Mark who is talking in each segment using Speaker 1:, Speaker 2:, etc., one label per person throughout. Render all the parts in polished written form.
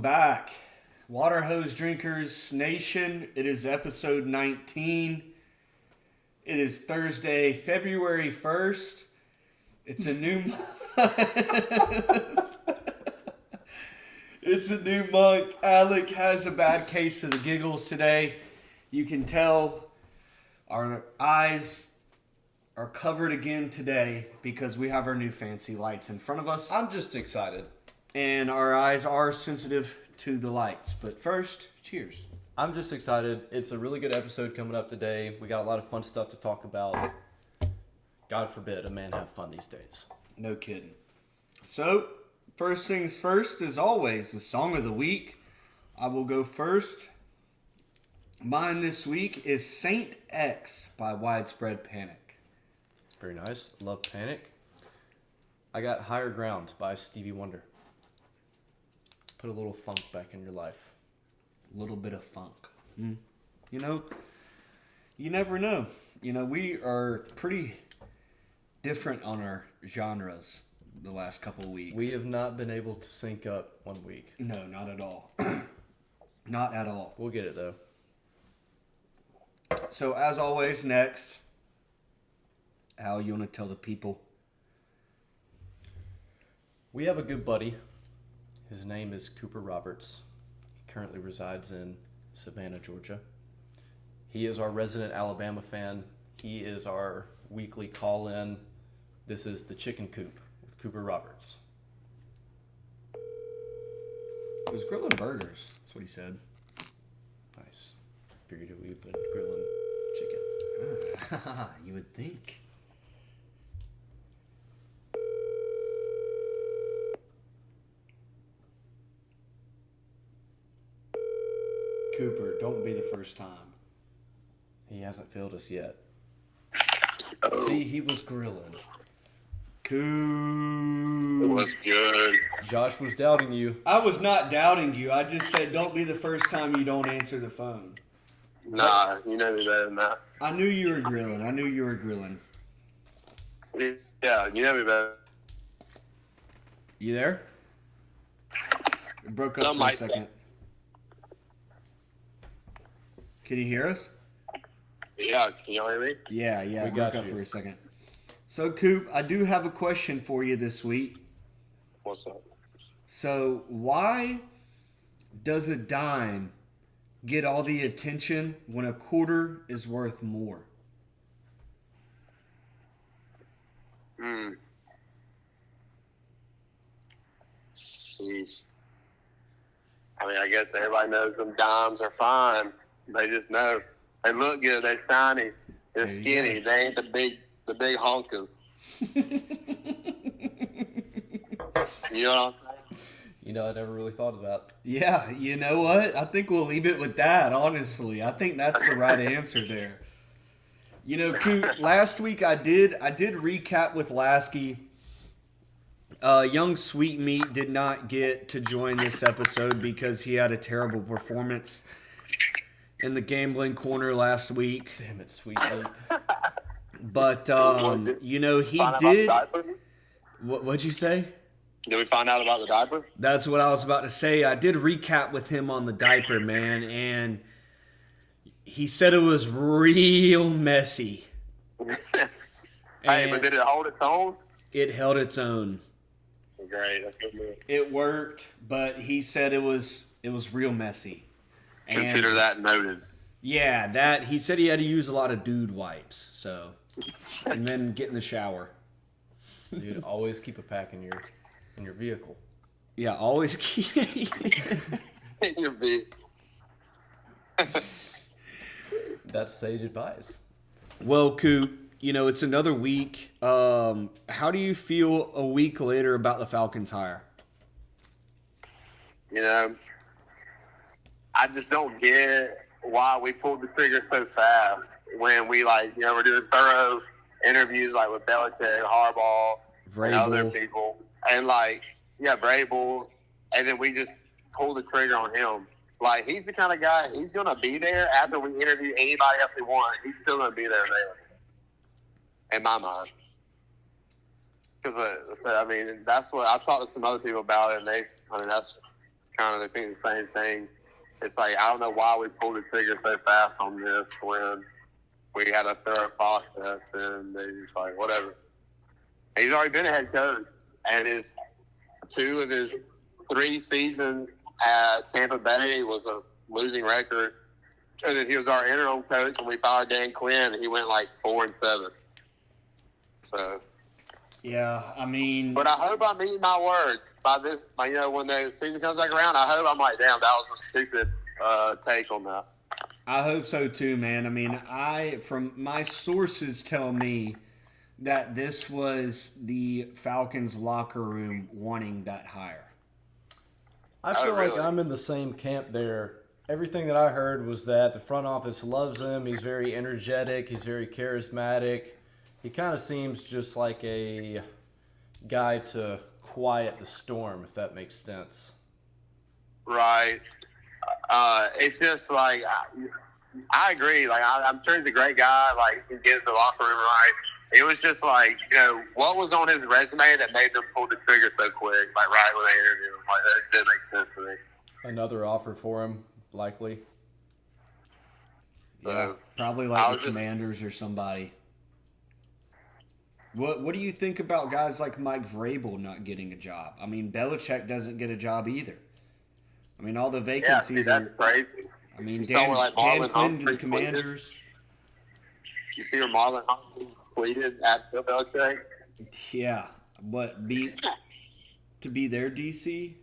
Speaker 1: back. Water Hose Drinkers Nation, it is episode 19. It is Thursday, February 1st. It's a new It's a new month. Alec has a bad case of the giggles today. You can tell our eyes are covered again today because we have our new fancy lights in front of us.
Speaker 2: I'm just excited.
Speaker 1: And our eyes are sensitive to the lights. But first, cheers.
Speaker 2: I'm just excited. It's a really good episode coming up today. We got a lot of fun stuff to talk about. God forbid a man have fun these days.
Speaker 1: No kidding. So, first things first, as always, the song of the week. I will go first. Mine this week is Saint X by Widespread Panic.
Speaker 2: Very nice. Love Panic. I got Higher Ground by Stevie Wonder. Put a little funk back in your life.
Speaker 1: A little bit of funk. You know, you never know. You know, we are pretty different on our genres the last couple of weeks.
Speaker 2: We have not been able to sync up 1 week.
Speaker 1: No, not at all. Not at all.
Speaker 2: We'll get it, though.
Speaker 1: So, as always, next, Al, you want to tell the people?
Speaker 2: We have a good buddy. His name is Cooper Roberts. He currently resides in Savannah, Georgia. He is our resident Alabama fan. He is our weekly call-in. This is The Chicken Coop with Cooper Roberts.
Speaker 1: It was grilling burgers. That's what he said.
Speaker 2: Nice. Figured we've been grilling chicken.
Speaker 1: You would think. Cooper, don't be the first time.
Speaker 2: He hasn't failed us yet.
Speaker 3: Oh.
Speaker 2: See, he was grilling.
Speaker 1: Coop.
Speaker 3: What's good?
Speaker 2: Josh was doubting you.
Speaker 1: I was not doubting you. I just said don't be the first time you don't answer the phone.
Speaker 3: Nah, you know me better than that.
Speaker 1: I knew you were grilling.
Speaker 3: Yeah, you know me better.
Speaker 1: You there? It broke up
Speaker 3: Some
Speaker 1: for a
Speaker 3: might
Speaker 1: second.
Speaker 3: say.
Speaker 1: Can you hear us?
Speaker 3: Yeah, can y'all hear me?
Speaker 1: Yeah,
Speaker 2: We
Speaker 1: it
Speaker 2: got
Speaker 1: broke up
Speaker 2: you.
Speaker 1: for a second. So, Coop, I do have a question for you this week.
Speaker 3: What's up?
Speaker 1: So, why does a dime get all the attention when a quarter is worth more?
Speaker 3: Sheesh. I mean, I guess everybody knows them dimes are fine. They just know. They look good. They're shiny. They're
Speaker 1: There you
Speaker 3: skinny.
Speaker 1: go.
Speaker 3: They ain't the big honkers. You know what I'm saying?
Speaker 2: You know, I never really thought of that.
Speaker 1: Yeah, you know what? I think we'll leave it with that, honestly. I think that's the right answer there. You know, Coop, last week I did recap with Lasky. Young Sweet Meat did not get to join this episode because he had a terrible performance in the gambling corner last week.
Speaker 2: Damn it, sweet meat.
Speaker 1: But, you know, he
Speaker 3: Find out
Speaker 1: did...
Speaker 3: about the diaper?
Speaker 1: What'd you say?
Speaker 3: Did we find out about the diaper?
Speaker 1: That's what I was about to say. I did recap with him on the diaper, man, and he said it was real messy.
Speaker 3: Hey, but did it hold its own?
Speaker 1: It held its own.
Speaker 3: Great, that's good news.
Speaker 1: It worked, but he said it was real messy. And
Speaker 3: Consider that noted.
Speaker 1: yeah, that he said he had to use a lot of dude wipes, so and then get in the shower.
Speaker 2: Dude, always keep a pack in your vehicle.
Speaker 1: Yeah, always keep.
Speaker 3: In your bed.
Speaker 2: That's sage advice.
Speaker 1: Well, Coop, you know, it's another week. How do you feel a week later about the Falcons hire?
Speaker 3: You know, I just don't get why we pulled the trigger so fast when we, like, you know, we're doing thorough interviews, like, with Belichick, Harbaugh, and other
Speaker 1: Vrabel.
Speaker 3: people. And, like, yeah, Vrabel. And then we just pulled the trigger on him. Like, he's the kind of guy, he's going to be there after we interview anybody else we want. He's still going to be there, in my mind. Because, I mean, that's what I've talked to some other people about it, and that's kind of think the same thing. It's like, I don't know why we pulled the trigger so fast on this when we had a thorough process, and they just like, whatever. He's already been a head coach, and two of his 3 seasons at Tampa Bay was a losing record. And then he was our interim coach when we fired Dan Quinn, and he went like 4-7. So,
Speaker 1: Yeah, I mean,
Speaker 3: but I hope I'm eating my words by this. When the season comes back around, I hope I'm like, damn, that was a stupid take on that.
Speaker 1: I hope so too, man. I mean, from my sources tell me that this was the Falcons locker room wanting that hire.
Speaker 2: I
Speaker 3: Oh,
Speaker 2: feel
Speaker 3: really?
Speaker 2: like I'm in the same camp there. Everything that I heard was that the front office loves him. He's very energetic. He's very charismatic. He kind of seems just like a guy to quiet the storm, if that makes sense.
Speaker 3: Right. It's just like, I agree. Like, I'm sure he's a great guy. Like, he gets the locker room right. It was just like, what was on his resume that made them pull the trigger so quick, like right when they interviewed him? Like, that didn't make sense to me.
Speaker 2: Another offer for him, likely.
Speaker 1: Yeah,
Speaker 3: So,
Speaker 1: probably
Speaker 3: I
Speaker 1: like
Speaker 3: was
Speaker 1: the
Speaker 3: just-
Speaker 1: Commanders or somebody. What do you think about guys like Mike Vrabel not getting a job? I mean, Belichick doesn't get a job either. I mean, all the
Speaker 3: Yeah, see,
Speaker 1: vacancies
Speaker 3: that's
Speaker 1: are.
Speaker 3: crazy.
Speaker 1: I mean,
Speaker 3: You saw
Speaker 1: Dan,
Speaker 3: where, like,
Speaker 1: Dan
Speaker 3: Marlon
Speaker 1: Quinn to the
Speaker 3: Humphrey tweeted?
Speaker 1: Commanders.
Speaker 3: You see where Marlon Humphrey tweeted at Bill Belichick?
Speaker 1: Yeah, but to be their DC.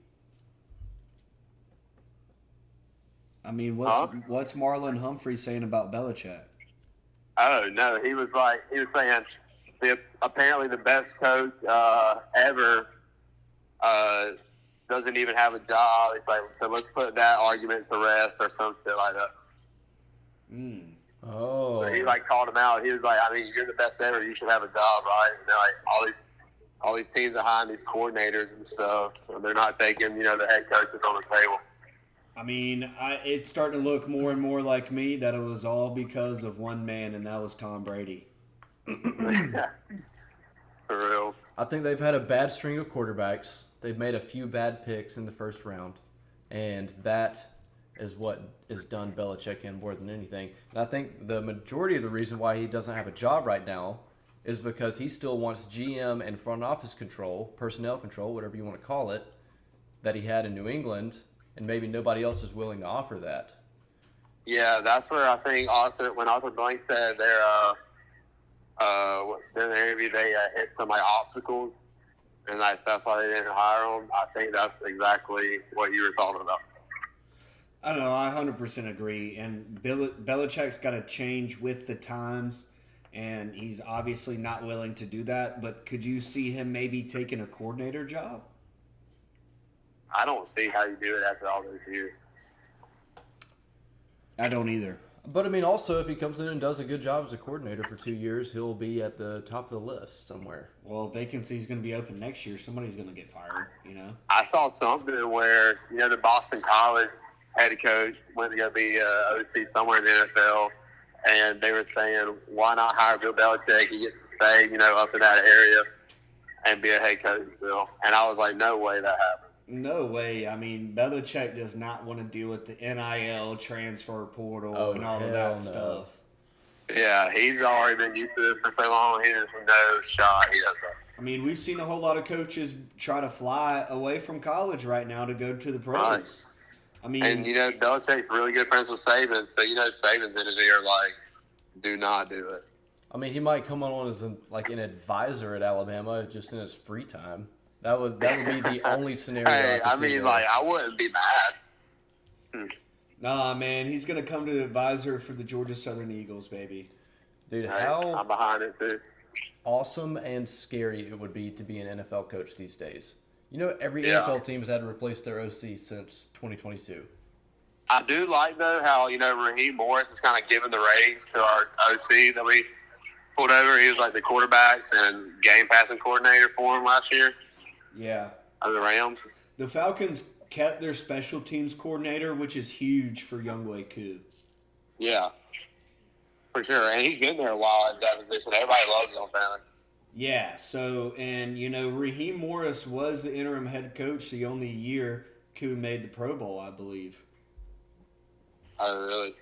Speaker 1: I mean, what's Marlon Humphrey saying about Belichick?
Speaker 3: Oh, no. He was saying apparently the best coach ever doesn't even have a job. It's like, so let's put that argument to rest or some shit like that.
Speaker 2: Oh.
Speaker 3: So he called him out. He was like, I mean, you're the best ever. You should have a job, right? And they're like, all these teams are hiring these coordinators and stuff, so they're not taking, the head coaches on the table.
Speaker 1: I mean, it's starting to look more and more like me that it was all because of one man, and that was Tom Brady.
Speaker 3: For real.
Speaker 2: I think they've had a bad string of quarterbacks. They've made a few bad picks in the first round, and that is what has done Belichick in more than anything. And I think the majority of the reason why he doesn't have a job right now is because he still wants GM and front office control, personnel control, whatever you want to call it, that he had in New England, and maybe nobody else is willing to offer that.
Speaker 3: Yeah, that's where I think when Arthur Blank said in the interview they hit some obstacles, and that's why they didn't hire him. I think that's exactly what you were talking about.
Speaker 1: I don't know. I 100% agree. And Belichick's got to change with the times, and he's obviously not willing to do that. But could you see him maybe taking a coordinator job?
Speaker 3: I don't see how you do it after all those years.
Speaker 1: I don't either.
Speaker 2: But, I mean, also, if he comes in and does a good job as a coordinator for 2 years, he'll be at the top of the list somewhere.
Speaker 1: Well, vacancy's going to be open next year. Somebody's going to get fired,
Speaker 3: I saw something where, the Boston College head coach went to go be OC somewhere in the NFL, and they were saying, why not hire Bill Belichick? He gets to stay, up in that area and be a head coach still. And I was like, no way that happened.
Speaker 1: No way. I mean, Belichick does not want to deal with the NIL transfer portal and all of
Speaker 2: hell
Speaker 1: that
Speaker 2: no.
Speaker 1: stuff.
Speaker 3: Yeah, he's already been used to this for so long. He has no shot. He doesn't.
Speaker 1: I mean, we've seen a whole lot of coaches try to fly away from college right now to go to the pros.
Speaker 3: Right.
Speaker 1: I mean,
Speaker 3: And, Belichick's really good friends with Saban, so, Saban's in his ear do not do it.
Speaker 2: I mean, he might come on as an advisor at Alabama just in his free time. That would be the only scenario.
Speaker 3: Hey,
Speaker 2: I could see there.
Speaker 3: I wouldn't be mad.
Speaker 1: nah, man, he's going to come to the advisor for the Georgia Southern Eagles, baby.
Speaker 2: Dude,
Speaker 3: Hey,
Speaker 2: how
Speaker 3: I'm behind it, too.
Speaker 2: awesome and scary it would be to be an NFL coach these days. Every
Speaker 3: Yeah.
Speaker 2: NFL team has had to replace their OC since 2022.
Speaker 3: I do like, though, how, Raheem Morris is kind of giving the reins to our OC that we pulled over. He was the quarterbacks and game passing coordinator for him last year
Speaker 1: Yeah.
Speaker 3: of the Rams.
Speaker 1: The Falcons kept their special teams coordinator, which is huge for Younghoe Koo.
Speaker 3: Yeah, for sure. And he's been there a while as that position. Everybody loves him, apparently.
Speaker 1: Yeah, so, and, Raheem Morris was the interim head coach the only year Koo made the Pro Bowl, I believe.
Speaker 3: Oh, really?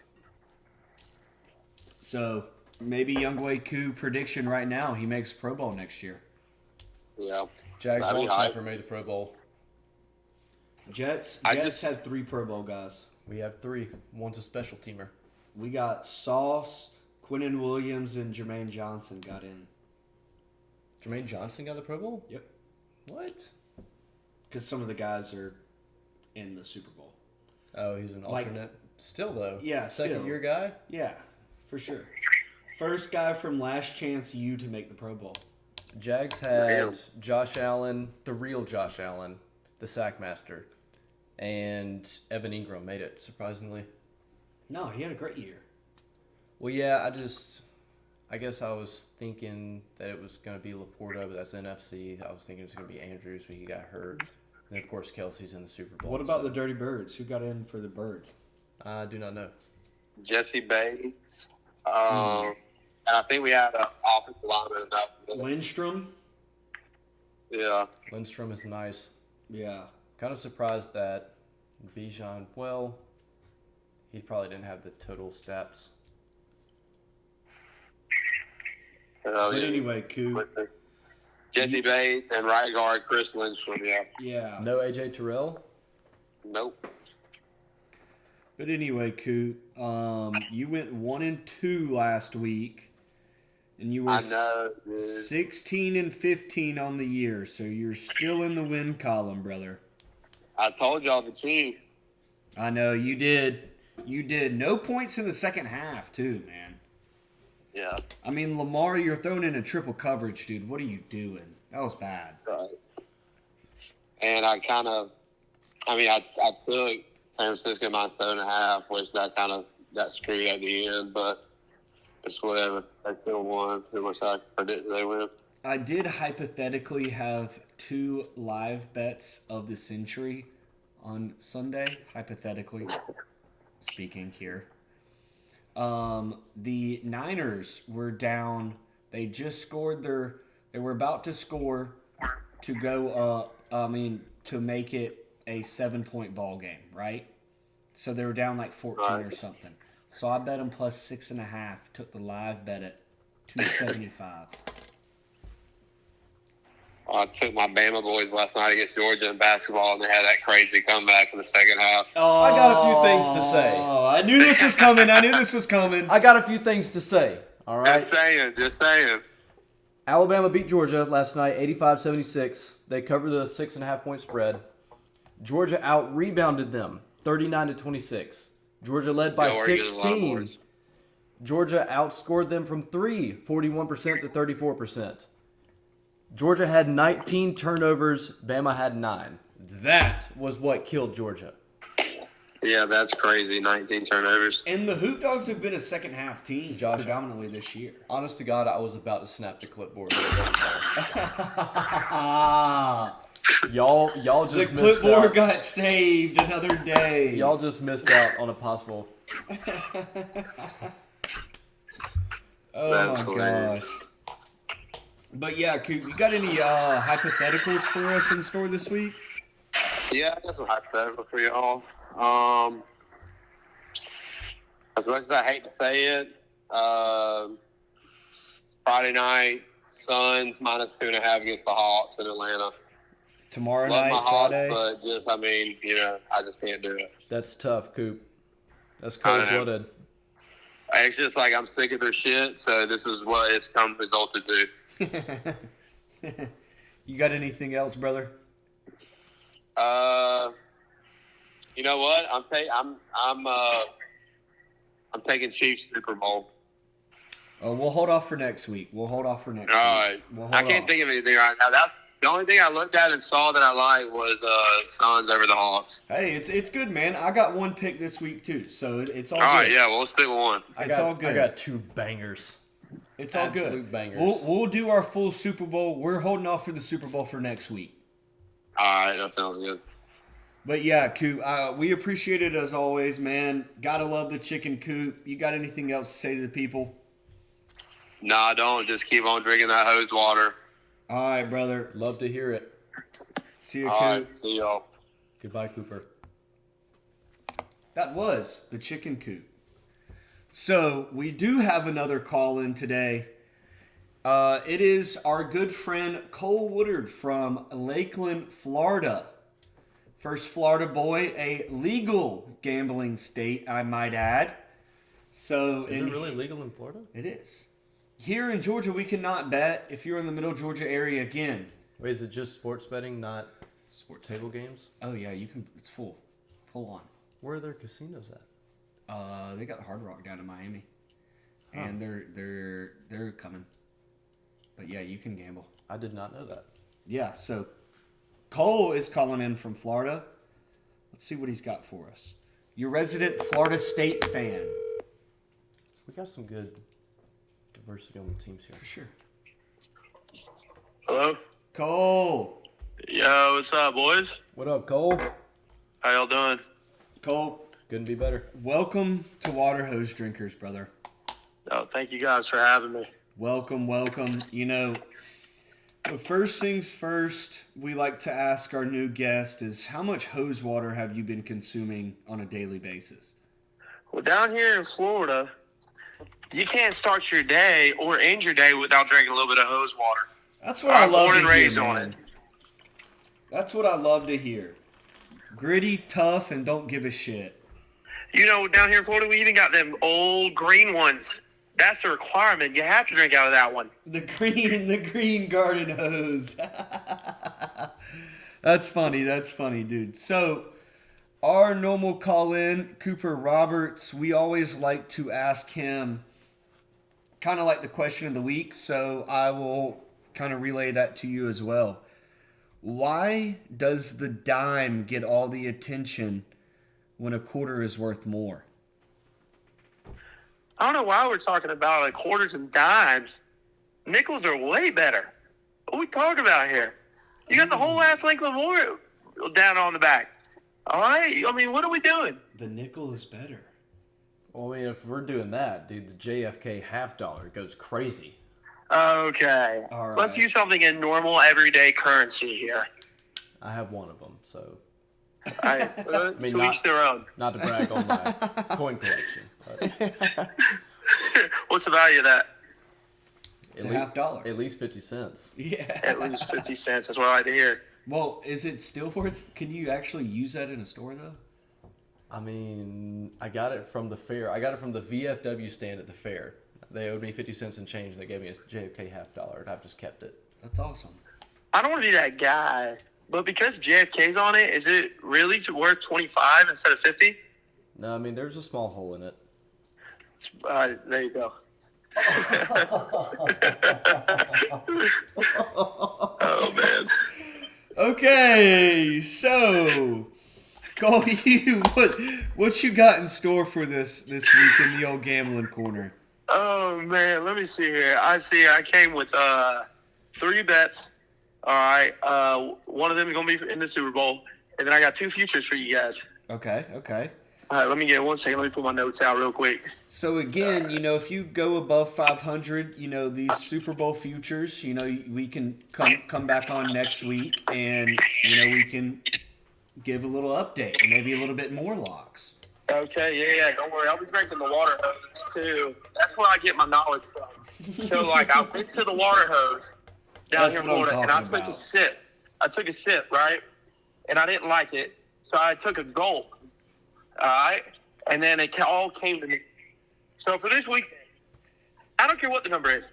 Speaker 1: So maybe Younghoe Koo prediction right now, he makes Pro Bowl next year.
Speaker 3: Yeah.
Speaker 2: Jags
Speaker 3: That'd
Speaker 2: long
Speaker 3: be hype.
Speaker 2: snapper made the Pro Bowl.
Speaker 1: Jets
Speaker 3: I
Speaker 1: Jets
Speaker 3: just-
Speaker 1: had 3 Pro Bowl guys.
Speaker 2: We have 3. One's a special teamer.
Speaker 1: We got Sauce, Quinnen Williams, and Jermaine Johnson got in.
Speaker 2: Jermaine Johnson got the Pro Bowl?
Speaker 1: Yep.
Speaker 2: What?
Speaker 1: Because some of the guys are in the Super Bowl.
Speaker 2: Oh, he's an
Speaker 1: Like-
Speaker 2: alternate. Still, though.
Speaker 1: Yeah,
Speaker 2: Second
Speaker 1: still.
Speaker 2: year guy?
Speaker 1: Yeah, for sure. First guy from Last Chance U to make the Pro Bowl.
Speaker 2: Jags had Josh Allen, the real Josh Allen, the Sackmaster, and Evan Ingram made it, surprisingly.
Speaker 1: No, he had a great year.
Speaker 2: Well, yeah, I guess I was thinking that it was going to be Laporta, but that's NFC. I was thinking it was going to be Andrews, but he got hurt. And, of course, Kelsey's in the Super Bowl.
Speaker 1: What about
Speaker 2: so
Speaker 1: the Dirty Birds? Who got in for the Birds?
Speaker 2: I do not know.
Speaker 3: Jesse Bates. And I think we had an offensive lineman enough.
Speaker 1: Lindstrom?
Speaker 3: Yeah.
Speaker 2: Lindstrom is nice.
Speaker 1: Yeah.
Speaker 2: Kind of surprised that Bijan, well, he probably didn't have the total stats.
Speaker 3: Oh,
Speaker 1: But
Speaker 3: yeah.
Speaker 1: anyway, Koo.
Speaker 3: Jesse Bates and right guard Chris Lindstrom. Yeah.
Speaker 1: Yeah.
Speaker 2: No AJ Terrell?
Speaker 3: Nope.
Speaker 1: But anyway, Koo, you went 1-2 last week, and you were
Speaker 3: I know, dude.
Speaker 1: 16-15 on the year, so you're still in the win column, brother.
Speaker 3: I told y'all the Chiefs.
Speaker 1: I know you did. You did. No points in the second half, too, man.
Speaker 3: Yeah.
Speaker 1: I mean, Lamar, you're throwing in a triple coverage, dude. What are you doing? That was bad.
Speaker 3: Right. And I took San Francisco minus 7.5, which that kind of got screwed at the end, but it's whatever. They still won. Pretty much I predicted they win.
Speaker 1: I did hypothetically have 2 live bets of the century on Sunday, hypothetically speaking here. The Niners were down. They just scored they were about to score to go to make it a 7-point ball game, right? So they were down like 14 or something. So I bet them plus 6.5, took the live bet at 275.
Speaker 3: I took my Bama boys last night against Georgia in basketball, and they had that crazy comeback in the second half.
Speaker 1: Oh,
Speaker 2: I got a few things to say.
Speaker 1: Oh, I knew this was coming.
Speaker 2: I got a few things to say, all right?
Speaker 3: Just saying.
Speaker 2: Alabama beat Georgia last night, 85-76. They covered the 6.5-point spread. Georgia out-rebounded them, 39-26. Georgia led by
Speaker 3: Go Oregon, a lot of
Speaker 2: 16.
Speaker 3: boards.
Speaker 2: Georgia outscored them from 3, 41% to 34%. Georgia had 19 turnovers. Bama had 9. That was what killed Georgia.
Speaker 3: Yeah, that's crazy. 19 turnovers.
Speaker 1: And the Hoop Dogs have been a second half team
Speaker 2: Josh.
Speaker 1: predominantly this year.
Speaker 2: Honest to God, I was about to snap the clipboard. Y'all
Speaker 1: The
Speaker 2: just missed
Speaker 1: clipboard
Speaker 2: out.
Speaker 1: got saved another day.
Speaker 2: Y'all just missed out on a possible.
Speaker 1: Oh
Speaker 3: That's
Speaker 1: my
Speaker 3: hilarious.
Speaker 1: gosh. But yeah, Coop, you got any hypotheticals for us in store this week?
Speaker 3: Yeah, I got some hypothetical for y'all. As much as I hate to say it, Friday night, Suns minus 2.5 against the Hawks in Atlanta.
Speaker 1: Tomorrow
Speaker 3: Love
Speaker 1: night,
Speaker 3: my Hawks,
Speaker 1: Friday.
Speaker 3: but I just can't do it.
Speaker 2: That's tough, Coop. That's
Speaker 3: I know.
Speaker 2: cold-blooded.
Speaker 3: It's just like I'm sick of their shit, so this is what it's resulted to.
Speaker 1: You got anything else, brother?
Speaker 3: You know what? I'm taking Chiefs Super Bowl.
Speaker 1: Oh, we'll hold off for next week. All
Speaker 3: All
Speaker 1: right.
Speaker 3: right. I can't think of anything right now. That's the only thing I looked at and saw that I liked was Suns over the Hawks.
Speaker 1: Hey, it's good, man. I got one pick this week too, so it's all
Speaker 3: All
Speaker 1: good.
Speaker 3: right, yeah, we'll stick with one.
Speaker 1: It's all good.
Speaker 2: I got 2 bangers.
Speaker 1: It's all
Speaker 2: absolute
Speaker 1: good.
Speaker 2: bangers.
Speaker 1: We'll do our full Super Bowl. We're holding off for the Super Bowl for next week.
Speaker 3: All right, that sounds good.
Speaker 1: But yeah, Coop, we appreciate it as always, man. Gotta love the chicken coop. You got anything else to say to the people?
Speaker 3: No, I don't. Just keep on drinking that hose water.
Speaker 1: All right, brother.
Speaker 2: Love to hear it.
Speaker 1: See you,
Speaker 3: All
Speaker 1: Coop.
Speaker 3: right, see y'all.
Speaker 2: Goodbye, Cooper.
Speaker 1: That was the chicken coop. So we do have another call in today. It is our good friend Cole Woodard from Lakeland, Florida. First Florida boy, a legal gambling state, I might add. So
Speaker 2: Is it really legal in Florida?
Speaker 1: It is. Here in Georgia, we cannot bet if you're in the middle Georgia area again.
Speaker 2: Wait, is it just sports betting, not sport table games?
Speaker 1: Oh yeah, you can. It's full on.
Speaker 2: Where are their casinos at?
Speaker 1: They got the Hard Rock down in Miami, and they're coming. But yeah, you can gamble.
Speaker 2: I did not know that.
Speaker 1: Yeah, so Cole is calling in from Florida. Let's see what he's got for us. Your resident Florida State fan.
Speaker 2: We got some good diversity on the teams here.
Speaker 1: For sure.
Speaker 4: Hello?
Speaker 1: Cole.
Speaker 4: Yo, what's up, boys?
Speaker 2: What up, Cole?
Speaker 4: How y'all doing?
Speaker 1: Cole,
Speaker 2: Couldn't be better.
Speaker 1: welcome to Water Hose Drinkers, brother.
Speaker 4: Oh, thank you guys for having me.
Speaker 1: Welcome. You know, the first things first, we like to ask our new guest is how much hose water have you been consuming on a daily basis?
Speaker 4: Well, down here in Florida, you can't start your day or end your day without drinking a little bit of hose water.
Speaker 1: That's what I
Speaker 4: I'm
Speaker 1: love
Speaker 4: born
Speaker 1: to
Speaker 4: and
Speaker 1: hear,
Speaker 4: raised on
Speaker 1: man.
Speaker 4: it.
Speaker 1: That's what I love to hear. Gritty, tough, and don't give a shit.
Speaker 4: You know, down here in Florida, we even got them old green ones. That's a requirement. You have to drink out of that one.
Speaker 1: The green garden hose. That's funny, dude. So, our normal call-in, Cooper Roberts, we always like to ask him kind of like the question of the week, so I will kind of relay that to you as well. Why does the dime get all the attention when a quarter is worth more?
Speaker 4: I don't know why we're talking about like quarters and dimes. Nickels are way better. What are we talking about here? You got the whole ass length of wood down on the back. All right? I mean, what are we doing?
Speaker 1: The nickel is better.
Speaker 2: Well, I mean, if we're doing that, dude, the JFK half dollar goes crazy.
Speaker 4: Okay.
Speaker 1: All right.
Speaker 4: Let's use something in normal, everyday currency here.
Speaker 2: I have one of them, so
Speaker 4: To
Speaker 2: not-
Speaker 4: each their own.
Speaker 2: not to brag on my coin collection. But
Speaker 4: What's the value of that?
Speaker 1: It's a half dollar.
Speaker 2: At least 50 cents.
Speaker 1: Yeah.
Speaker 4: At least 50 cents. That's what I like to hear.
Speaker 1: Well, is it still worth? Can you actually use that in a store though?
Speaker 2: I mean, I got it from the fair. I got it from the VFW stand at the fair. They owed me 50 cents in change. They gave me a JFK half dollar, and I've just kept it.
Speaker 1: That's awesome.
Speaker 4: I don't want to be that guy, but because JFK's on it, is it really worth 25 instead of 50?
Speaker 2: No, I mean, there's a small hole in it.
Speaker 4: There you go. Oh, man.
Speaker 1: Okay, so Cole, what you got in store for this week in the old gambling corner?
Speaker 4: Oh, man. Let me see here. I came with 3 bets. All right. One of them is going to be in the Super Bowl. And then I got 2 futures for you guys.
Speaker 1: Okay.
Speaker 4: All right. Let me get 1 second. Let me put my notes out real quick.
Speaker 1: So again, if you go above 500, these Super Bowl futures, we can come back on next week and we can give a little update, maybe a little bit more locks.
Speaker 4: Okay, yeah, don't worry. I'll be drinking the water hose, too. That's where I get my knowledge from. So, I went to the water hose down
Speaker 1: That's
Speaker 4: here in
Speaker 1: what I'm
Speaker 4: Florida, and I
Speaker 1: talking
Speaker 4: took
Speaker 1: about.
Speaker 4: a sip. I took a sip, right? And I didn't like it, so I took a gulp, all right? And then it all came to me. So, for this week, I don't care what the number is.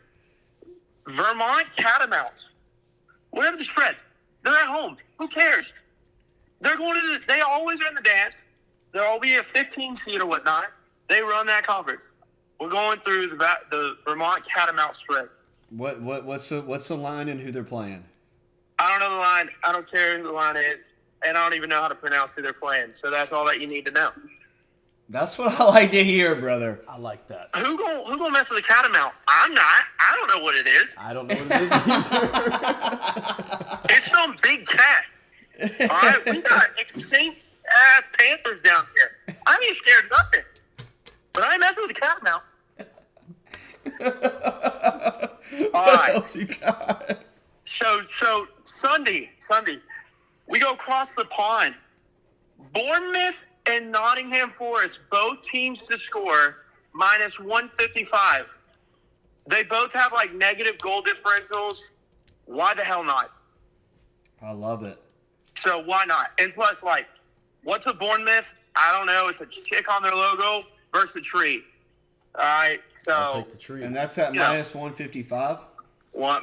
Speaker 4: Vermont Catamounts, whatever the spread, they're at home. Who cares? They're going to they always are in the dance. They'll all be a 15 seed or whatnot. They run that conference. We're going through the Vermont Catamount spread.
Speaker 1: What's the line and who they're playing?
Speaker 4: I don't know the line. I don't care who the line is, and I don't even know how to pronounce who they're playing. So that's all that you need to know.
Speaker 1: That's what I like to hear, brother.
Speaker 2: I like that.
Speaker 4: Who gonna mess with the Catamount? I'm not. I don't know what it is.
Speaker 2: I don't know what it is either.
Speaker 4: It's some big cat. All right, we got extinct ass panthers down here. I ain't scared of nothing, but I ain't messing with the Catamount. All
Speaker 1: What
Speaker 4: right.
Speaker 1: else you got?
Speaker 4: So Sunday, we go across the pond Bournemouth and Nottingham Forest, both teams to score minus 155. They both have like negative goal differentials. Why the hell not?
Speaker 1: I love it.
Speaker 4: So why not? And plus, like, what's a Bournemouth? I don't know. It's a chick on their logo versus a tree. All right.
Speaker 2: I'll
Speaker 4: So
Speaker 2: take the tree.
Speaker 1: And that's at
Speaker 4: Yeah.
Speaker 1: minus 155.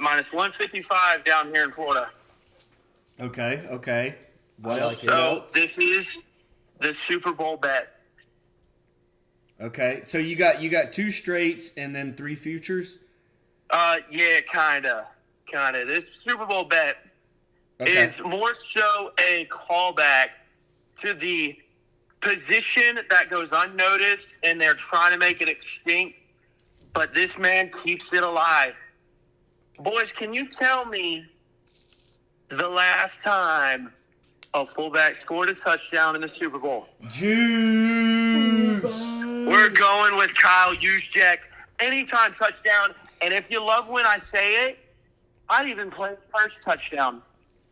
Speaker 4: minus 155 down here in Florida.
Speaker 1: Okay. What
Speaker 2: I
Speaker 1: else?
Speaker 2: like it.
Speaker 1: What
Speaker 4: So
Speaker 1: else?
Speaker 4: this is the Super Bowl bet.
Speaker 1: Okay, so you got 2 straights and then 3 futures.
Speaker 4: Yeah, kinda. This Super Bowl bet
Speaker 1: Okay.
Speaker 4: is more so a callback to the position that goes unnoticed, and they're trying to make it extinct, but this man keeps it alive. Boys, can you tell me the last time a fullback scored a touchdown in the Super Bowl?
Speaker 1: Juice.
Speaker 4: We're going with Kyle Juszczyk. Anytime touchdown. And if you love when I say it, I'd even play first touchdown.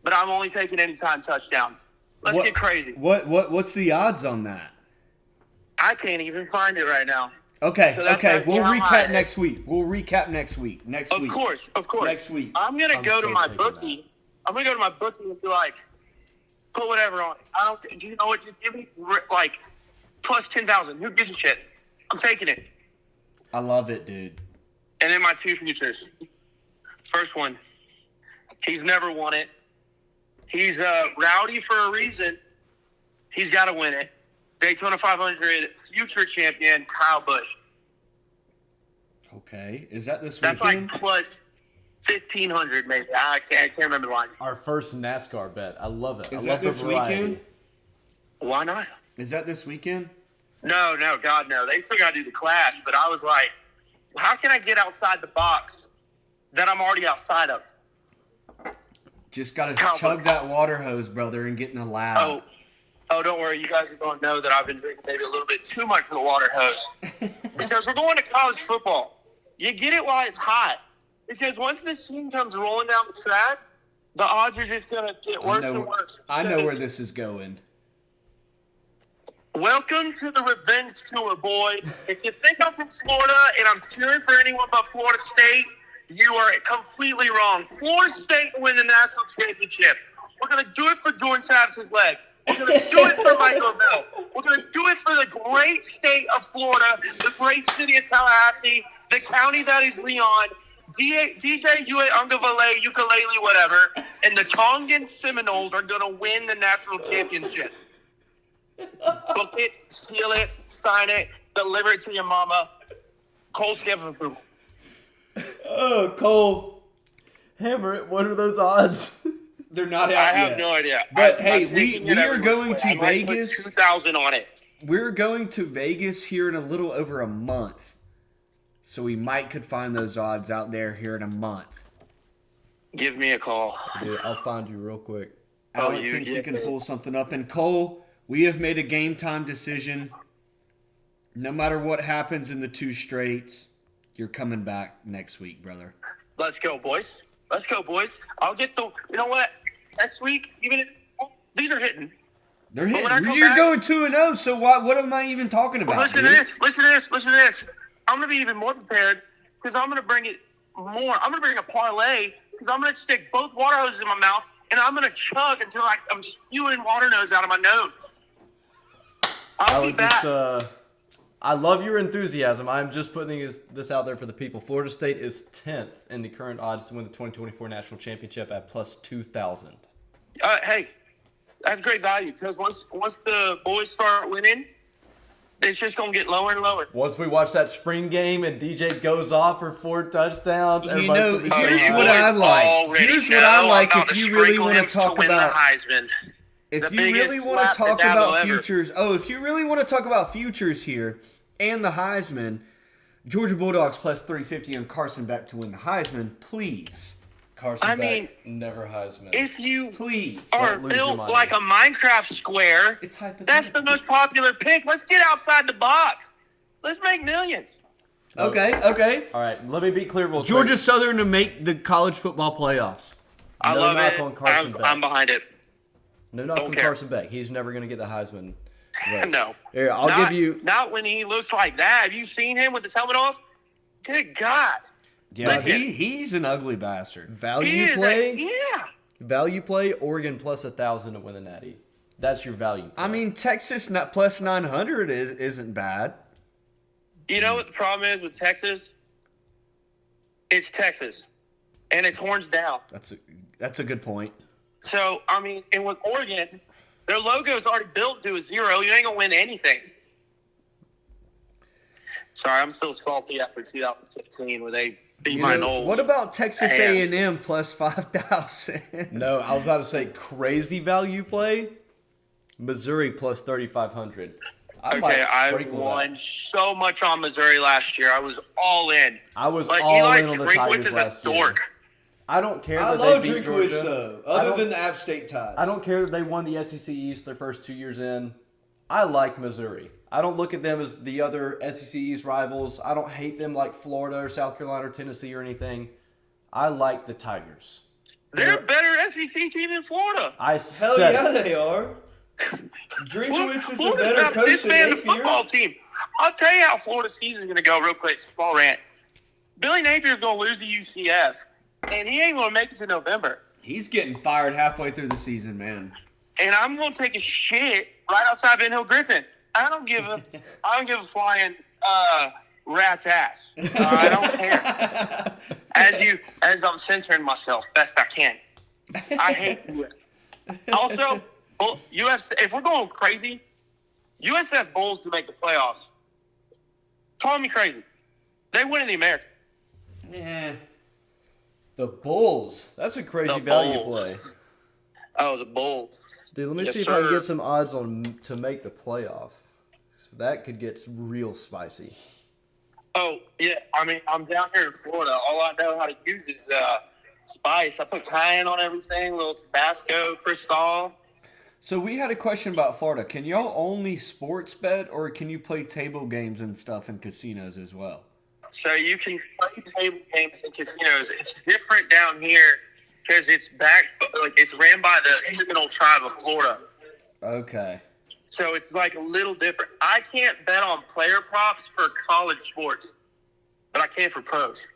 Speaker 4: But I'm only taking anytime touchdown. Let's
Speaker 1: What-
Speaker 4: get crazy.
Speaker 1: What's the odds on that?
Speaker 4: I can't even find it right now.
Speaker 1: Okay,
Speaker 4: So that's
Speaker 1: okay.
Speaker 4: actually
Speaker 1: We'll
Speaker 4: how
Speaker 1: recap
Speaker 4: high-
Speaker 1: next week. Next week.
Speaker 4: Of course.
Speaker 1: Next week.
Speaker 4: I'm going to
Speaker 2: I'm
Speaker 4: go to
Speaker 2: so
Speaker 4: my
Speaker 2: taking
Speaker 4: bookie. I'm going to go to my bookie and be like, put whatever on it. I don't. Do you know what? Just give me like plus 10,000. Who gives a shit? I'm taking it.
Speaker 1: I love it, dude.
Speaker 4: And then my 2 futures. First one, he's never won it. He's rowdy for a reason. He's got to win it. Daytona 500 future champion Kyle Busch.
Speaker 1: Okay, is that this
Speaker 4: That's
Speaker 1: weekend?
Speaker 4: like plus 1,500 maybe. I can't remember the line.
Speaker 2: Our first NASCAR bet. I love it.
Speaker 1: Is
Speaker 2: I
Speaker 1: that
Speaker 2: love the
Speaker 1: this
Speaker 2: variety.
Speaker 1: weekend?
Speaker 4: Why not?
Speaker 1: Is that this weekend?
Speaker 4: No, God, no. They still got to do the Clash. But I was like, how can I get outside the box that I'm already outside of?
Speaker 1: Just gotta
Speaker 4: Cowboy.
Speaker 1: chug that water hose, brother, and get in the lab.
Speaker 4: Oh, don't worry. You guys are going to know that I've been drinking maybe a little bit too much of the water hose. Because we're going to college football. You get it while it's hot. Because once this team comes rolling down the track, the odds are just going to get worse and worse.
Speaker 1: I know where this is going.
Speaker 4: Welcome to the revenge tour, boys. If you think I'm from Florida and I'm cheering for anyone but Florida State, you are completely wrong. Florida State will win the national championship. We're going to do it for Jordan Travis's leg. We're going to do it for Michael Bell. We're going to do it for the great state of Florida, the great city of Tallahassee, the county that is Leon, DJ Ua Ungavale, ukulele, whatever, and the Tongan Seminoles are going to win the national championship. Book it, seal it, sign it, deliver it to your mama. Cole Schiavone.
Speaker 1: Oh, Cole.
Speaker 2: Hammer it. What are those odds?
Speaker 1: They're not out
Speaker 4: I
Speaker 1: yet.
Speaker 4: have no idea.
Speaker 1: But
Speaker 4: I'm
Speaker 1: hey,
Speaker 4: taking
Speaker 1: we
Speaker 4: it
Speaker 1: are
Speaker 4: every
Speaker 1: going
Speaker 4: which
Speaker 1: to
Speaker 4: way. I might put
Speaker 1: Vegas.
Speaker 4: 2,000 on it.
Speaker 1: We're going to Vegas here in a little over a month. So we could find those odds out there here in a month.
Speaker 4: Give me a call.
Speaker 2: Dude, I'll find you real quick.
Speaker 1: Alec
Speaker 4: you
Speaker 1: thinks he
Speaker 4: get
Speaker 1: can
Speaker 4: it.
Speaker 1: pull something up. And Cole, we have made a game time decision. No matter what happens in the 2 straights, you're coming back next week, brother.
Speaker 4: Let's go, boys. Let's go, boys. I'll get the. You know what? Next week, even if these are hitting.
Speaker 1: They're
Speaker 4: when I
Speaker 1: hitting.
Speaker 4: come
Speaker 1: You're
Speaker 4: back-
Speaker 1: going 2-0. So what am I even talking about?
Speaker 4: Listen to
Speaker 1: dude?
Speaker 4: this. Listen to this. Listen to this. I'm gonna be even more prepared because I'm gonna bring it more. I'm gonna bring a parlay because I'm gonna stick both water hoses in my mouth and I'm gonna chug until I'm spewing water nose out of my nose.
Speaker 2: I
Speaker 4: I'll be
Speaker 2: would
Speaker 4: back.
Speaker 2: just, I love your enthusiasm. I'm just putting this out there for the people. Florida State is 10th in the current odds to win the 2024 national championship at plus 2,000.
Speaker 4: Hey, that's great value because once the boys start winning, it's just gonna get lower and lower.
Speaker 2: Once we watch that spring game and DJ goes off for 4 touchdowns,
Speaker 1: You
Speaker 2: everybody's
Speaker 1: know,
Speaker 2: gonna be
Speaker 1: here's
Speaker 2: so
Speaker 1: what
Speaker 2: happy.
Speaker 1: I like.
Speaker 4: Already
Speaker 1: Here's what
Speaker 4: know
Speaker 1: I
Speaker 4: I'm
Speaker 1: like
Speaker 4: about
Speaker 1: if
Speaker 4: to
Speaker 1: you really
Speaker 4: sprinkle
Speaker 1: want
Speaker 4: him
Speaker 1: to talk
Speaker 4: win
Speaker 1: about.
Speaker 4: the Heisman.
Speaker 1: If
Speaker 4: The
Speaker 1: you really
Speaker 4: biggest
Speaker 1: want to
Speaker 4: slap
Speaker 1: talk
Speaker 4: the devil
Speaker 1: about
Speaker 4: ever.
Speaker 1: futures, if you really want to talk about futures here and the Heisman, Georgia Bulldogs plus 350 on Carson Beck to win the Heisman, please.
Speaker 2: Carson
Speaker 4: I
Speaker 2: Beck,
Speaker 4: mean,
Speaker 2: never Heisman.
Speaker 4: If you
Speaker 1: Please.
Speaker 4: are
Speaker 2: Don't lose your
Speaker 4: built
Speaker 2: mind.
Speaker 4: like a Minecraft square,
Speaker 1: It's hypothetical.
Speaker 4: that's the most popular pick. Let's get outside the box. Let's make millions.
Speaker 1: Okay.
Speaker 2: All right, let me be clear. Real
Speaker 1: Georgia
Speaker 2: quick.
Speaker 1: Southern to make the college football playoffs.
Speaker 4: I
Speaker 2: No
Speaker 4: love
Speaker 2: knock
Speaker 4: it.
Speaker 2: on Carson Beck.
Speaker 4: I'm behind it.
Speaker 2: No knock
Speaker 4: Don't
Speaker 2: on
Speaker 4: care.
Speaker 2: Carson Beck. He's never going to get the Heisman. vote.
Speaker 4: No.
Speaker 2: Here, I'll
Speaker 4: Not-
Speaker 2: give you.
Speaker 4: Not when he looks like that. Have you seen him with his helmet off? Good God.
Speaker 1: Yeah,
Speaker 4: Listen.
Speaker 1: he's an ugly bastard.
Speaker 4: He
Speaker 2: Value
Speaker 4: is
Speaker 2: play.
Speaker 4: yeah.
Speaker 2: Value play. Oregon plus 1,000 to win the Natty. That's your value play.
Speaker 1: I mean, Texas not plus 900 isn't bad.
Speaker 4: You know what the problem is with Texas? It's Texas. And it's horns down.
Speaker 1: That's a good point.
Speaker 4: So, I mean, and with Oregon, their logo is already built to a 0. You ain't going to win anything. Sorry, I'm still salty after 2015 where they beat my Knowles.
Speaker 1: What about Texas
Speaker 4: Hands.
Speaker 1: A&M plus 5,000?
Speaker 2: no, I was about to say crazy value play. Missouri plus 3,500.
Speaker 4: Okay, I won so much on Missouri last year. I was all in.
Speaker 2: I was
Speaker 4: But
Speaker 2: all
Speaker 4: Eli
Speaker 2: in on the
Speaker 4: Drinkwitz
Speaker 2: Tigers
Speaker 4: is a
Speaker 2: last year.
Speaker 4: dork.
Speaker 2: I don't care
Speaker 1: I
Speaker 2: that
Speaker 1: love
Speaker 2: they beat
Speaker 1: Drinkwitz,
Speaker 2: Georgia.
Speaker 1: though,
Speaker 2: I
Speaker 1: other
Speaker 2: don't-
Speaker 1: than the App State ties.
Speaker 2: I don't care that they won the SEC East their first 2 years in. I like Missouri. I don't look at them as the other SEC East rivals. I don't hate them like Florida or South Carolina or Tennessee or anything. I like the Tigers.
Speaker 4: They're a better SEC team than Florida.
Speaker 2: I
Speaker 1: Hell
Speaker 2: said
Speaker 1: yeah,
Speaker 2: it.
Speaker 1: they are. Drinkwitz is a
Speaker 4: Florida's
Speaker 1: better
Speaker 4: not
Speaker 1: coach than
Speaker 4: disbanded
Speaker 1: Napier.
Speaker 4: football team. I'll tell you how Florida's season's going to go real quick. Small rant. Billy Napier's going to lose to UCF, and he ain't going to make it to November.
Speaker 1: He's getting fired halfway through the season, man.
Speaker 4: And I'm going to take a shit right outside Ben Hill Griffin. I don't give a flying rat's ass. I don't care. As I'm censoring myself best I can. I hate USF. Also, USF. If we're going crazy, USF Bulls to make the playoffs. Call me crazy. They win in the American.
Speaker 1: Yeah.
Speaker 2: The Bulls. That's a crazy
Speaker 4: The
Speaker 2: value
Speaker 4: Bulls.
Speaker 2: play.
Speaker 4: Oh, the Bulls.
Speaker 2: Dude, let me
Speaker 4: Yes,
Speaker 2: see if I can
Speaker 4: sir.
Speaker 2: get some odds on to make the playoff. So that could get real spicy.
Speaker 4: Oh, yeah. I mean, I'm down here in Florida. All I know how to use is spice. I put cayenne on everything, a little Tabasco, Cristal.
Speaker 1: So we had a question about Florida. Can y'all only sports bet, or can you play table games and stuff in casinos as well?
Speaker 4: So you can play table games in casinos. It's different down here because it's ran by the Seminole tribe of Florida.
Speaker 1: Okay.
Speaker 4: So it's like a little different. I can't bet on player props for college sports, but I can for pros.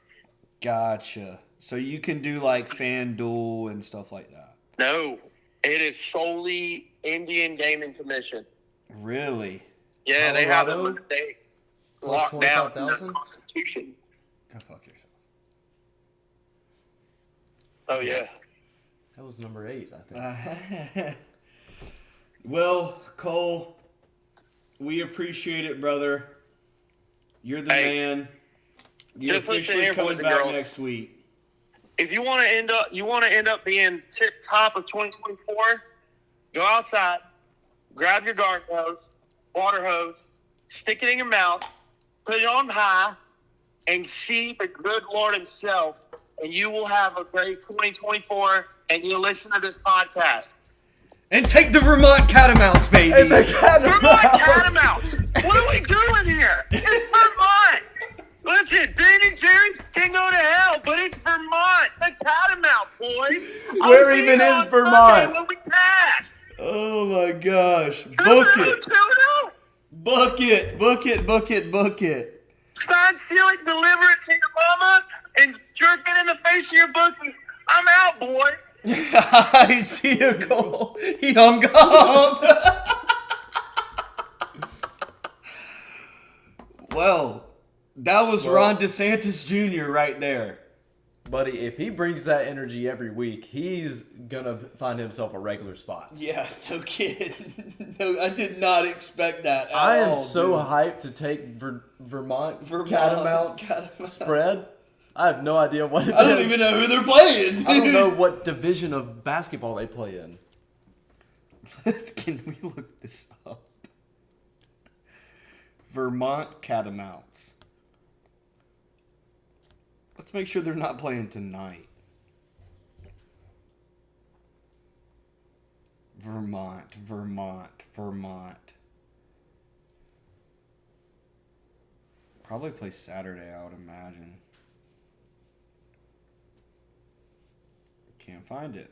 Speaker 1: Gotcha. So you can do like FanDuel and stuff like that.
Speaker 4: No, it is solely Indian Gaming Commission.
Speaker 1: Really?
Speaker 4: Yeah, they
Speaker 2: Colorado?
Speaker 4: have they
Speaker 2: Plus
Speaker 4: locked down in their
Speaker 2: 25,000?
Speaker 4: constitution.
Speaker 1: Go fuck yourself.
Speaker 4: Oh yeah.
Speaker 2: That was number 8, I think.
Speaker 1: Well, Cole, we appreciate it, brother. You're the
Speaker 4: Hey,
Speaker 1: man. You're
Speaker 4: just listen
Speaker 1: officially
Speaker 4: here, boys
Speaker 1: coming
Speaker 4: and
Speaker 1: back
Speaker 4: girls.
Speaker 1: next week.
Speaker 4: If you want to end up being tip top of 2024, go outside, grab your garden hose, water hose, stick it in your mouth, put it on high, and see the good Lord himself, and you will have a great 2024, and you'll listen to this podcast.
Speaker 1: And take the Vermont Catamounts, baby.
Speaker 4: Vermont Catamounts! What are we doing here? It's Vermont! Listen, Ben and Jerry's can go to hell, but it's Vermont, the Catamount, boys.
Speaker 2: Where
Speaker 4: I'll see
Speaker 2: even
Speaker 4: you
Speaker 2: is
Speaker 4: on
Speaker 2: Vermont?
Speaker 4: Sunday when we pass.
Speaker 1: Oh my gosh. Book
Speaker 4: Toodaloo,
Speaker 1: it.
Speaker 4: toodaloo.
Speaker 1: Book it. Book it. Book it. Book it.
Speaker 4: Sign, seal it, deliver it to your mama, and jerk it in the face of your bookie. I'm out, boys.
Speaker 1: I see you, Cole. He hung up. Well, that was Ron DeSantis Jr. right there.
Speaker 2: Buddy, if he brings that energy every week, he's going to find himself a regular spot.
Speaker 1: Yeah, no kidding. No, I did not expect that. At
Speaker 2: I am
Speaker 1: all,
Speaker 2: so
Speaker 1: dude.
Speaker 2: hyped to take Vermont Catamounts
Speaker 1: Catamount.
Speaker 2: spread. I have no idea what it
Speaker 1: I don't
Speaker 2: is.
Speaker 1: even know who they're playing.
Speaker 2: I don't
Speaker 1: dude.
Speaker 2: know what division of basketball they play in.
Speaker 1: Can we look this up? Vermont Catamounts. Let's make sure they're not playing tonight. Vermont. Probably play Saturday, I would imagine. Can't find it.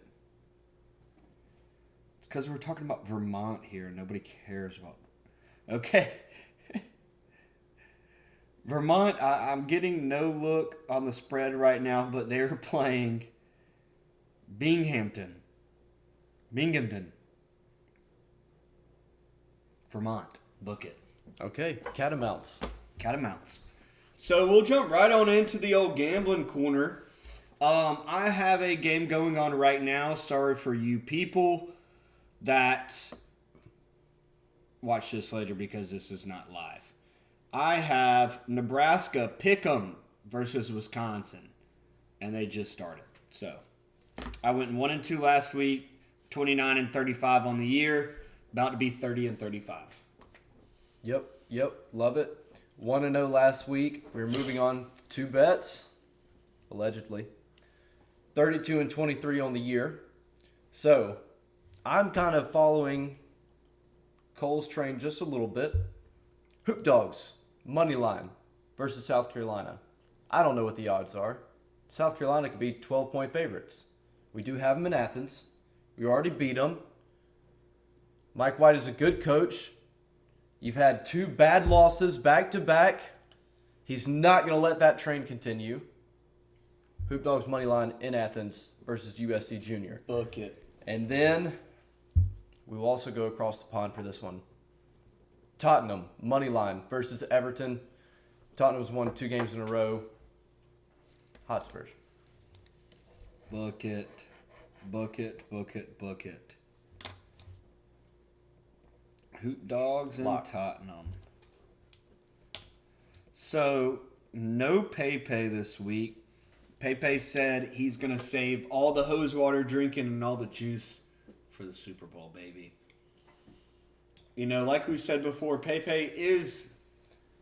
Speaker 1: It's because we're talking about Vermont here. Nobody cares about. Okay. Vermont, I'm getting no look on the spread right now, but they're playing Binghamton. Vermont. Book it.
Speaker 2: Okay, Catamounts.
Speaker 1: Catamounts. So we'll jump right on into the old gambling corner. I have a game going on right now. Sorry for you people that watch this later because this is not live. I have Nebraska Pick'em versus Wisconsin, and they just started. So I went 1-2 last week, 29-35 on the year, about to be 30-35.
Speaker 2: Yep, love it. 1-0 last week. We're moving on 2 bets, allegedly. 32-23 on the year. So I'm kind of following Cole's train just a little bit. Hoop Dogs, money line versus South Carolina. I don't know what the odds are. South Carolina could be 12-point favorites. We do have them in Athens. We already beat them. Mike White is a good coach. You've had 2 bad losses back to back. He's not going to let that train continue. Hoop Dogs money line in Athens versus USC Junior.
Speaker 1: Book it.
Speaker 2: And then we will also go across the pond for this one. Tottenham money line versus Everton. Tottenham's won 2 games in a row. Hotspurs.
Speaker 1: Book it. Book it. Book it. Book it. Hoop Dogs and
Speaker 2: Lock.
Speaker 1: Tottenham. So, no Pepe this week. Pepe said he's going to save all the hose water drinking and all the juice for the Super Bowl, baby. You know, like we said before, Pepe is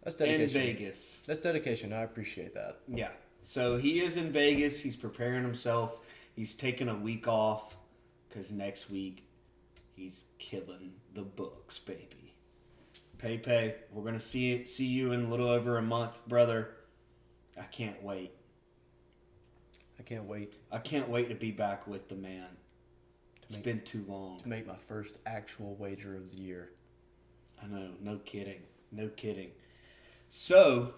Speaker 2: That's
Speaker 1: in
Speaker 2: dedication.
Speaker 1: Vegas.
Speaker 2: That's dedication. I appreciate that.
Speaker 1: Yeah. So he is in Vegas. He's preparing himself. He's taking a week off because next week he's killing the books, baby. Pepe, we're going to see you in a little over a month, brother. I can't wait.
Speaker 2: I can't wait
Speaker 1: I can't wait to be back with the man. It's been too long.
Speaker 2: to make my first actual wager of the year.
Speaker 1: I know. No kidding. No kidding. So,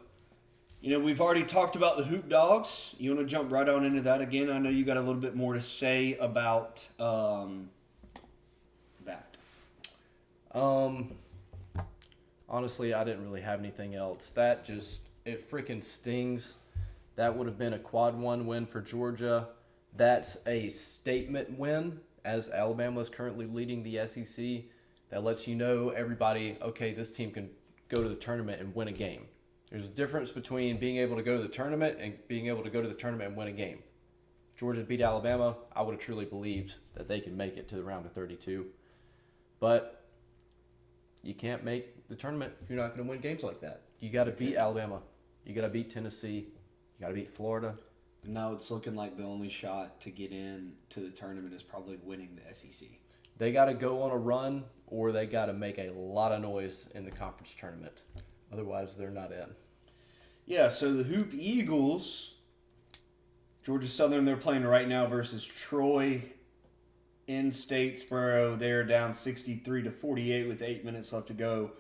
Speaker 1: you know, we've already talked about the Hoop Dogs. You want to jump right on into that again? I know you got a little bit more to say about that.
Speaker 2: Honestly, I didn't really have anything else. That just, it freaking stings. That would have been a quad 1 win for Georgia. That's a statement win, as Alabama is currently leading the SEC. That lets you know, everybody, okay, this team can go to the tournament and win a game. There's a difference between being able to go to the tournament and being able to go to the tournament and win a game. If Georgia beat Alabama, I would have truly believed that they could make it to the round of 32. But you can't make the tournament if you're not going to win games like that. You got to beat Alabama. You got to beat Tennessee. You got to beat Florida.
Speaker 1: Now it's looking like the only shot to get in to the tournament is probably winning the SEC.
Speaker 2: They got to go on a run, or they got to make a lot of noise in the conference tournament. Otherwise, they're not in.
Speaker 1: Yeah, so the Hoop Eagles, Georgia Southern, they're playing right now versus Troy in Statesboro. They're down 63-48 with 8 minutes left to go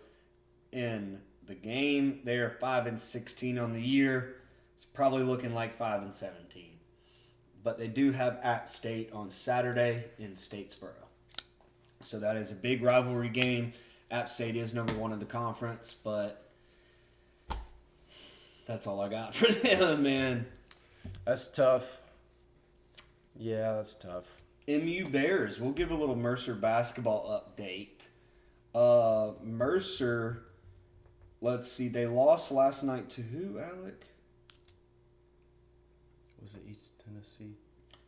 Speaker 1: in the game. They are 5-16 on the year. It's probably looking like 5-17. But they do have App State on Saturday in Statesboro. So that is a big rivalry game. App State is number 1 in the conference, but that's all I got for them, man.
Speaker 2: That's tough. Yeah, that's tough.
Speaker 1: MU Bears. We'll give a little Mercer basketball update. Mercer, let's see, they lost last night to who, Alec?
Speaker 2: Was it East Tennessee?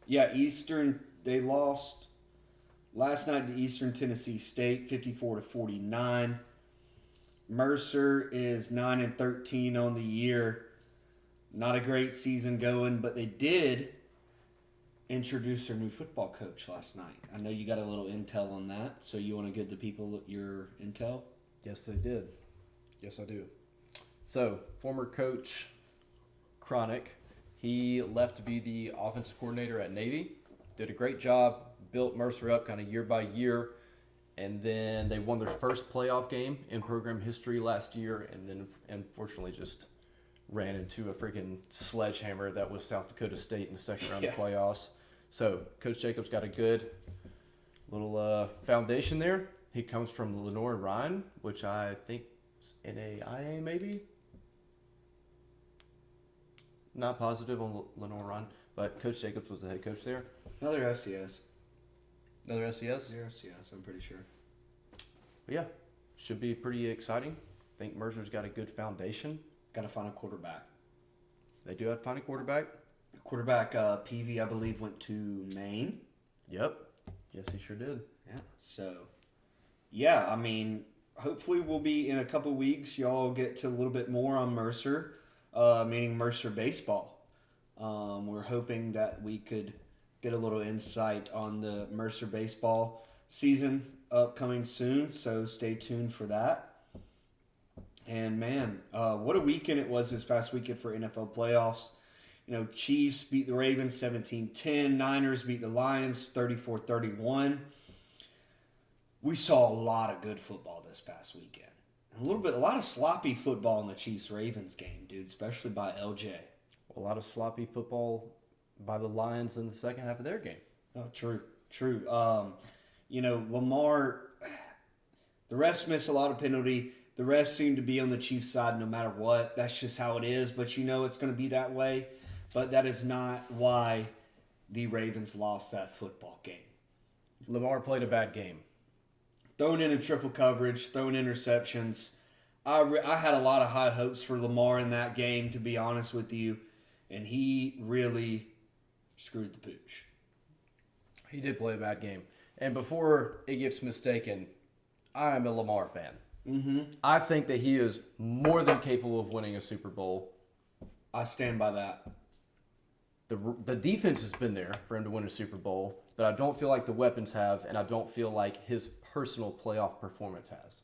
Speaker 1: Yeah, Eastern. They lost last night to Eastern Tennessee State, 54-49. Mercer is 9-13 on the year. Not a great season going, but they did introduce their new football coach last night. I know you got a little intel on that, so you want to give the people your intel?
Speaker 2: Yes, they did. Yes, I do. So, former coach Cronic, he left to be the offensive coordinator at Navy. Did a great job, built Mercer up kind of year by year. And then they won their first playoff game in program history last year, and then unfortunately just ran into a freaking sledgehammer that was South Dakota State in the second round of playoffs. So Coach Jacobs got a good little foundation there. He comes from Lenore Ryan, which I think is NAIA maybe. Not positive on Lenore Ryan, but Coach Jacobs was the head coach there.
Speaker 1: Another FCS.
Speaker 2: Another SCS?
Speaker 1: Another FCS, I'm pretty sure.
Speaker 2: But yeah, should be pretty exciting. I think Mercer's got a good foundation.
Speaker 1: Got to find a quarterback.
Speaker 2: They do have to find a quarterback.
Speaker 1: Quarterback PV, I believe, went to Maine.
Speaker 2: Yep. Yes, he sure did.
Speaker 1: Yeah. So, yeah, I mean, hopefully we'll be in a couple weeks. Y'all get to a little bit more on Mercer, meaning Mercer baseball. We're hoping that we could get a little insight on the Mercer baseball season upcoming soon. So stay tuned for that. And man, what a weekend it was this past weekend for NFL playoffs. You know, Chiefs beat the Ravens 17-10. Niners beat the Lions 34-31. We saw a lot of good football this past weekend. And a lot of sloppy football in the Chiefs-Ravens game, dude, especially by LJ.
Speaker 2: A lot of sloppy football by the Lions in the second half of their game.
Speaker 1: Oh, true. You know, Lamar, the refs missed a lot of penalty. The refs seem to be on the Chiefs' side no matter what. That's just how it is. But you know it's going to be that way. But that is not why the Ravens lost that football game.
Speaker 2: Lamar played a bad game.
Speaker 1: Throwing in triple coverage, throwing interceptions. I had a lot of high hopes for Lamar in that game, to be honest with you. And he really screwed the pooch.
Speaker 2: He did play a bad game. And before it gets mistaken, I am a Lamar fan.
Speaker 1: Mm-hmm.
Speaker 2: I think that he is more than capable of winning a Super Bowl.
Speaker 1: I stand by that.
Speaker 2: The defense has been there for him to win a Super Bowl, but I don't feel like the weapons have, and I don't feel like his personal playoff performance has.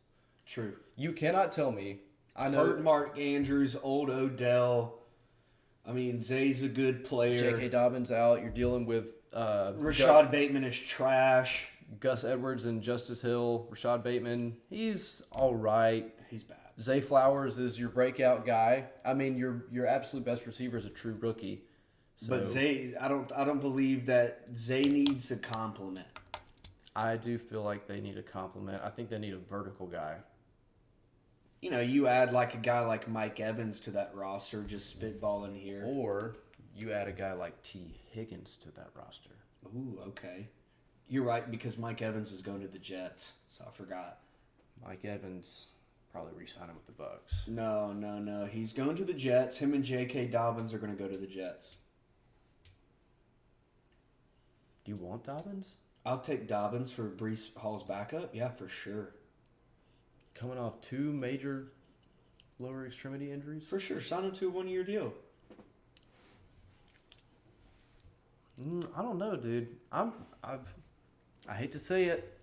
Speaker 1: True.
Speaker 2: You cannot tell me. I know
Speaker 1: Hurt Mark Andrews, old Odell. I mean, Zay's a good player.
Speaker 2: J.K. Dobbins out. You're dealing with
Speaker 1: Rashad Bateman is trash.
Speaker 2: Gus Edwards and Justice Hill. Rashad Bateman, he's all right.
Speaker 1: He's bad.
Speaker 2: Zay Flowers is your breakout guy. I mean, your absolute best receiver is a true rookie. So
Speaker 1: But Zay, I don't believe that Zay needs a compliment.
Speaker 2: I do feel like they need a compliment. I think they need a vertical guy.
Speaker 1: You know, you add like a guy like Mike Evans to that roster, just spitballing here.
Speaker 2: Or you add a guy like T. Higgins to that roster.
Speaker 1: Ooh, okay. You're right, because Mike Evans is going to the Jets, so I forgot.
Speaker 2: Mike Evans probably re-sign him with the Bucks.
Speaker 1: No. He's going to the Jets. Him and J.K. Dobbins are going to go to the Jets.
Speaker 2: Do you want Dobbins?
Speaker 1: I'll take Dobbins for Breece Hall's backup. Yeah, for sure.
Speaker 2: Coming off 2 major lower extremity injuries?
Speaker 1: For sure. Sign him to a 1-year deal.
Speaker 2: I don't know, dude. I hate to say it,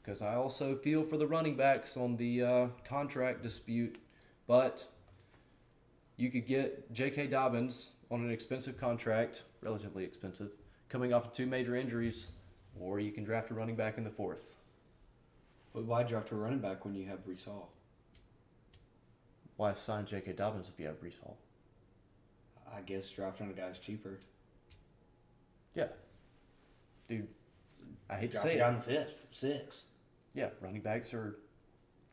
Speaker 2: because I also feel for the running backs on the contract dispute, but you could get J.K. Dobbins on an expensive contract, relatively expensive, coming off of 2 major injuries, or you can draft a running back in the 4th.
Speaker 1: But why draft a running back when you have Breece Hall?
Speaker 2: Why sign J.K. Dobbins if you have Breece Hall?
Speaker 1: I guess drafting a guy's cheaper.
Speaker 2: Yeah. Dude, I hate to
Speaker 1: Draft
Speaker 2: say
Speaker 1: a guy
Speaker 2: it.
Speaker 1: in the 5th, 6th.
Speaker 2: Yeah, running backs are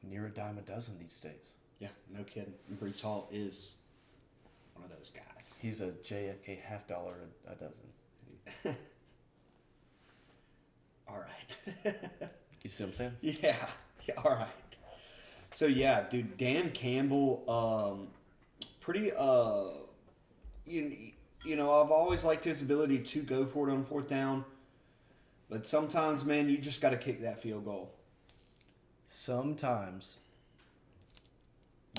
Speaker 2: near a dime a dozen these days.
Speaker 1: Yeah, no kidding. And Breece Hall is one of those guys.
Speaker 2: He's a JFK half dollar a dozen.
Speaker 1: All right.
Speaker 2: You see what I'm saying?
Speaker 1: Yeah, all right. So, yeah, dude, Dan Campbell, pretty, you know, I've always liked his ability to go for it on 4th down. But sometimes, man, you just got to kick that field goal.
Speaker 2: Sometimes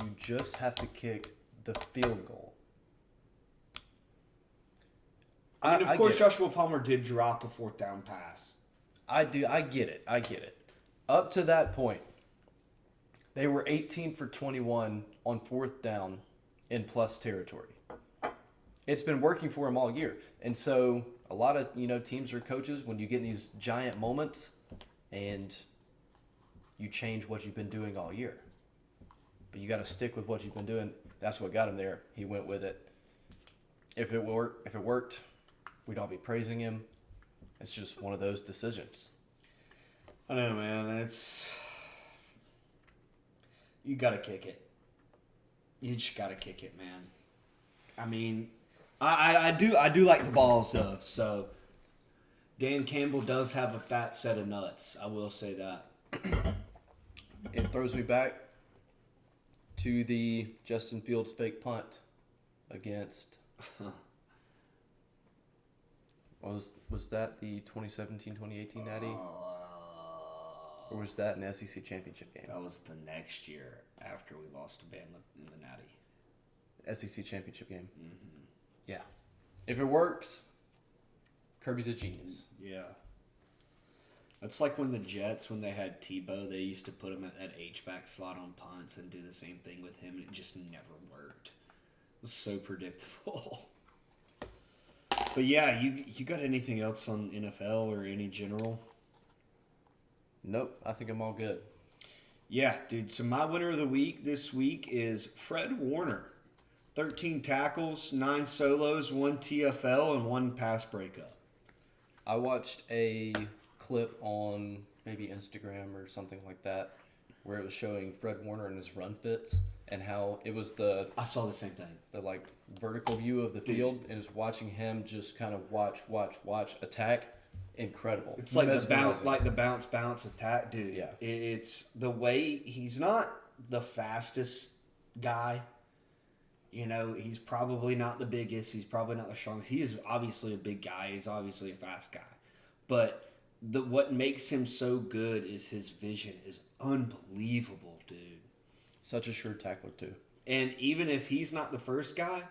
Speaker 2: you just have to kick the field goal.
Speaker 1: I mean, of course,
Speaker 2: get it.
Speaker 1: Joshua Palmer did drop a 4th down pass.
Speaker 2: I do. I get it. Up to that point, they were 18 for 21 on 4th down in plus territory. It's been working for them all year. And so a lot of, teams or coaches, when you get in these giant moments and you change what you've been doing all year. But you got to stick with what you've been doing. That's what got him there. He went with it. If it worked, we'd all be praising him. It's just one of those decisions.
Speaker 1: I know, man. You gotta kick it. You just gotta kick it, man. I mean, I do like the balls though. So Dan Campbell does have a fat set of nuts. I will say that.
Speaker 2: It throws me back to the Justin Fields fake punt against. Was that the 2017-2018 Natty? Or was that an SEC championship game?
Speaker 1: That was the next year after we lost to Bama in the Natty.
Speaker 2: SEC championship game. Mm-hmm. Yeah. If it works, Kirby's a genius.
Speaker 1: Yeah. That's like when the Jets, when they had Tebow, they used to put him at that H-back slot on punts and do the same thing with him, and it just never worked. It was so predictable. But yeah, you got anything else on NFL or any general?
Speaker 2: Nope, I think I'm all good.
Speaker 1: Yeah, dude. So my winner of the week this week is Fred Warner. 13 tackles, 9 solos, 1 TFL, and 1 pass breakup.
Speaker 2: I watched a clip on maybe Instagram or something like that where it was showing Fred Warner and his run fits and how it was
Speaker 1: I saw the same thing.
Speaker 2: The like vertical view of the field and just watching him just kind of watch, attack. Incredible.
Speaker 1: It's like the bounce attack, dude.
Speaker 2: Yeah.
Speaker 1: It's the way he's not the fastest guy. You know, he's probably not the biggest. He's probably not the strongest. He is obviously a big guy. He's obviously a fast guy. But what makes him so good is his vision is unbelievable, dude.
Speaker 2: Such a sure tackler, too.
Speaker 1: And even if he's not the first guy,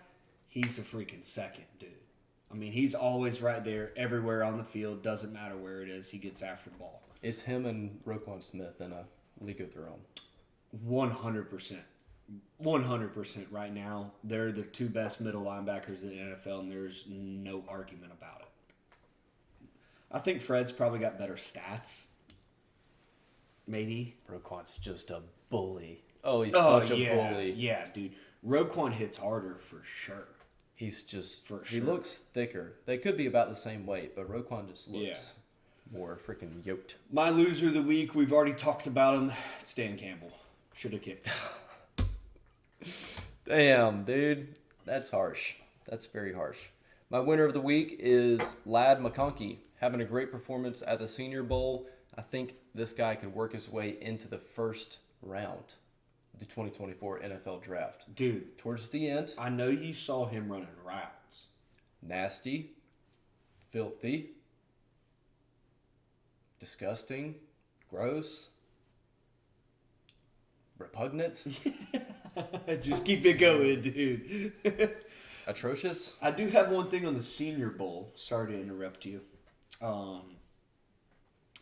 Speaker 1: he's the freaking second, dude. I mean, he's always right there, everywhere on the field. Doesn't matter where it is. He gets after the ball.
Speaker 2: It's him and Roquan Smith in a league of their own.
Speaker 1: 100%. 100% right now. They're the 2 best middle linebackers in the NFL, and there's no argument about it. I think Fred's probably got better stats. Maybe.
Speaker 2: Roquan's just a bully. Oh, he's such a bully.
Speaker 1: Yeah, dude. Roquan hits harder for sure.
Speaker 2: He's just
Speaker 1: For
Speaker 2: he
Speaker 1: sure.
Speaker 2: looks thicker. They could be about the same weight, but Roquan just looks more freaking yoked.
Speaker 1: My loser of the week, we've already talked about him. It's Dan Campbell. Should have kicked him.
Speaker 2: Damn, dude. That's harsh. That's very harsh. My winner of the week is Ladd McConkey, having a great performance at the Senior Bowl. I think this guy could work his way into the first round of the 2024 NFL Draft.
Speaker 1: Dude,
Speaker 2: Towards the end,
Speaker 1: I know you saw him running routes.
Speaker 2: nasty, filthy, disgusting, gross, repugnant,
Speaker 1: Just keep it going, dude.
Speaker 2: atrocious.
Speaker 1: I do have one thing on the Senior Bowl. Sorry to interrupt you.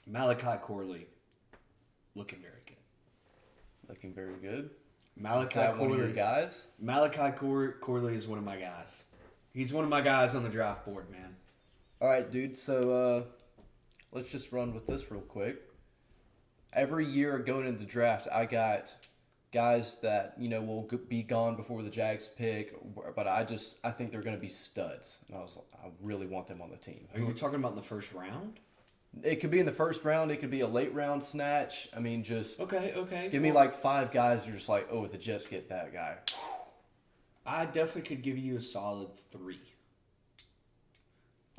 Speaker 1: Malachi Corley, looking very good.
Speaker 2: Looking very good.
Speaker 1: Malachi
Speaker 2: Is that one of your
Speaker 1: Corley.
Speaker 2: guys?
Speaker 1: Malachi Corley is one of my guys. He's one of my guys on the draft board, man.
Speaker 2: All right, dude. So let's just run with this real quick. Every year going into the draft, I got guys that will be gone before the Jags pick, but I think they're going to be studs, and I really want them on the team.
Speaker 1: Are you talking about in the first round?
Speaker 2: It could be in the first round. It could be a late round snatch. I mean, just
Speaker 1: Okay.
Speaker 2: give me like 5 guys. You're just like, oh, if the Jets get that guy.
Speaker 1: I definitely could give you a solid 3.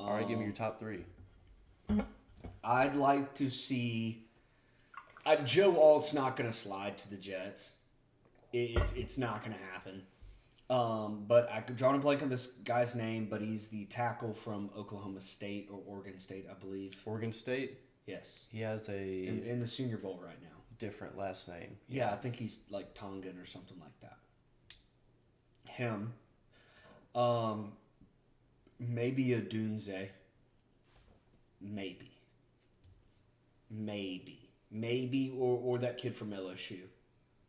Speaker 2: All right, give me your top 3.
Speaker 1: I'd like to see. Joe Alt's not going to slide to the Jets. It's not going to happen. But I could draw a blank on this guy's name, but he's the tackle from Oklahoma State or Oregon State, I believe.
Speaker 2: Oregon State.
Speaker 1: Yes.
Speaker 2: He has a
Speaker 1: In the Senior Bowl right now.
Speaker 2: different last name.
Speaker 1: Yeah, I think he's like Tongan or something like that. Him. Maybe a Dunze. Maybe, or that kid from LSU.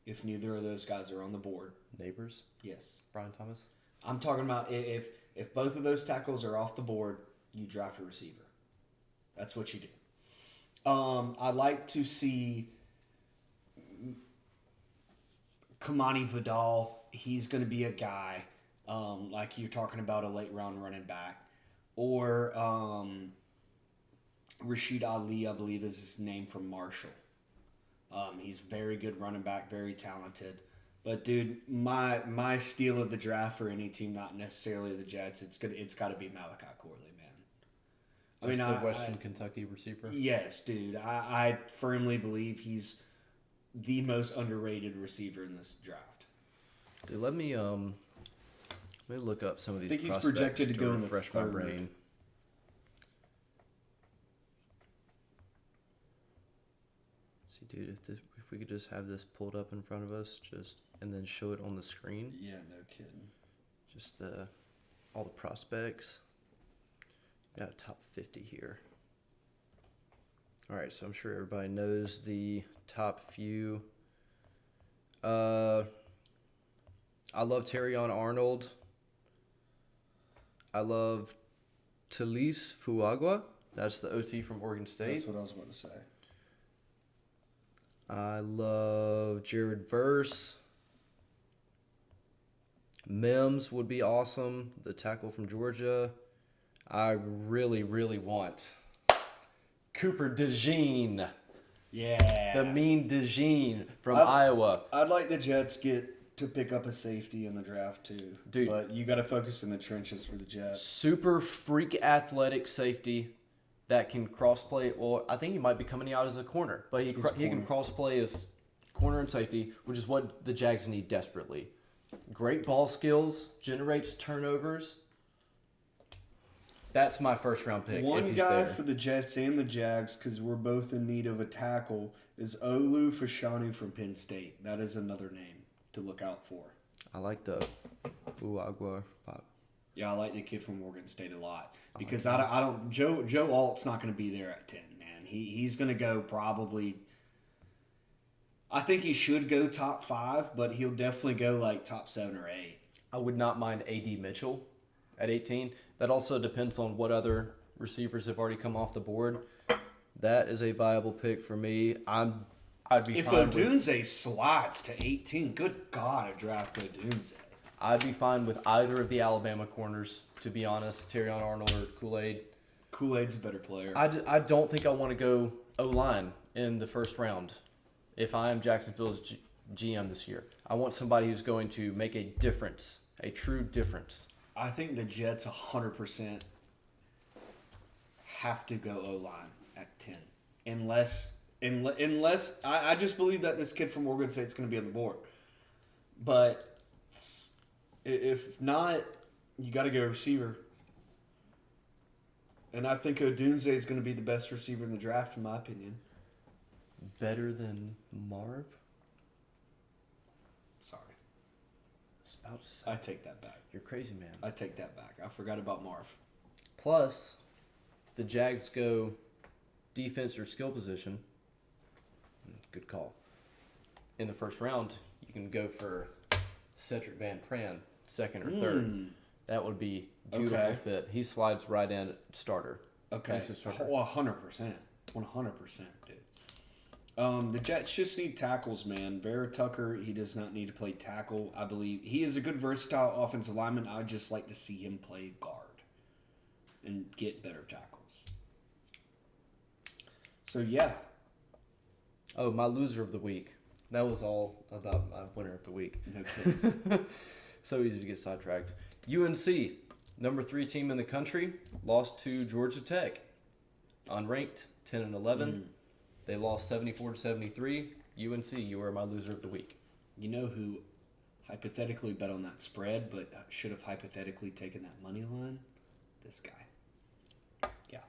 Speaker 1: If neither of those guys are on the board.
Speaker 2: Neighbors.
Speaker 1: Yes.
Speaker 2: Brian Thomas.
Speaker 1: I'm talking about if both of those tackles are off the board, you draft a receiver. That's what you do. I'd like to see Kamani Vidal, he's going to be a guy, like you're talking about a late round running back. Or Rashid Ali, I believe is his name, from Marshall. He's very good running back, very talented. But dude, my steal of the draft for any team, not necessarily the Jets, it's got to be Malachi Corley, man.
Speaker 2: The Western Kentucky receiver.
Speaker 1: Yes, dude. I firmly believe he's the most underrated receiver in this draft.
Speaker 2: Dude, let me look up some of these.
Speaker 1: I think he's
Speaker 2: prospects
Speaker 1: projected to go in the
Speaker 2: refresh my
Speaker 1: third.
Speaker 2: brain. See, dude, if we could just have this pulled up in front of us, and then show it on the screen.
Speaker 1: Yeah, no kidding.
Speaker 2: Just all the prospects. Got a top 50 here. All right, so I'm sure everybody knows the top few. I love Terrion Arnold. I love Talise Fuagua. That's the OT from Oregon State.
Speaker 1: That's what I was about to say.
Speaker 2: I love Jared Verse. Mims would be awesome. The tackle from Georgia. I really, really want Cooper DeJean.
Speaker 1: Yeah.
Speaker 2: The mean DeJean from Iowa.
Speaker 1: I'd like the Jets to pick up a safety in the draft too.
Speaker 2: Dude.
Speaker 1: But you got to focus in the trenches for the Jets.
Speaker 2: Super freak athletic safety that can cross-play. Well, I think he might be coming out as a corner. But he can cross-play as corner and safety, which is what the Jags need desperately. Great ball skills, generates turnovers. That's my first-round pick.
Speaker 1: One
Speaker 2: if he's
Speaker 1: guy
Speaker 2: there.
Speaker 1: for the Jets and the Jags, because we're both in need of a tackle, is Olu Fashanu from Penn State. That is another name to look out for.
Speaker 2: I like the Fuagua.
Speaker 1: Yeah, I like the kid from Oregon State a lot because I don't Joe Alt's not going to be there at 10, man. He's going to go probably. I think he should go top 5, but he'll definitely go like top 7 or 8.
Speaker 2: I would not mind A.D. Mitchell at 18. That also depends on what other receivers have already come off the board. That is a viable pick for me. I'd be
Speaker 1: If
Speaker 2: fine with,
Speaker 1: Odunze slides to 18, good God, I draft Odunze.
Speaker 2: I'd be fine with either of the Alabama corners, to be honest, Terrion Arnold or Kool-Aid.
Speaker 1: Kool-Aid's a better player.
Speaker 2: I don't think I want to go O-line in the first round if I am Jacksonville's GM this year. I want somebody who's going to make a difference, a true difference.
Speaker 1: I think the Jets 100% have to go O-line at 10. Unless I just believe that this kid from Oregon State is going to be on the board. But if not, you got to go receiver. And I think Odunze is going to be the best receiver in the draft, in my opinion.
Speaker 2: Better than Marv?
Speaker 1: Sorry.
Speaker 2: I was about to say.
Speaker 1: I take that back.
Speaker 2: You're crazy, man.
Speaker 1: I take that back. I forgot about Marv.
Speaker 2: Plus, the Jags go defense or skill position. Good call. In the first round, you can go for Cedric Van Pran, second or third. That would be beautiful
Speaker 1: Okay.
Speaker 2: fit. He slides right in starter.
Speaker 1: Okay.
Speaker 2: Into starter.
Speaker 1: 100%. 100%, dude. The Jets just need tackles, man. Vera Tucker, he does not need to play tackle. I believe he is a good versatile offensive lineman. I'd just like to see him play guard and get better tackles. So, yeah.
Speaker 2: Oh, my loser of the week. That was all about my winner of the week.
Speaker 1: No kidding.
Speaker 2: So easy to get sidetracked. UNC, number 3 team in the country, lost to Georgia Tech. Unranked, 10 and 11. They lost 74-73. UNC, you are my loser of the week.
Speaker 1: You know who hypothetically bet on that spread but should have hypothetically taken that money line? This guy. Yeah.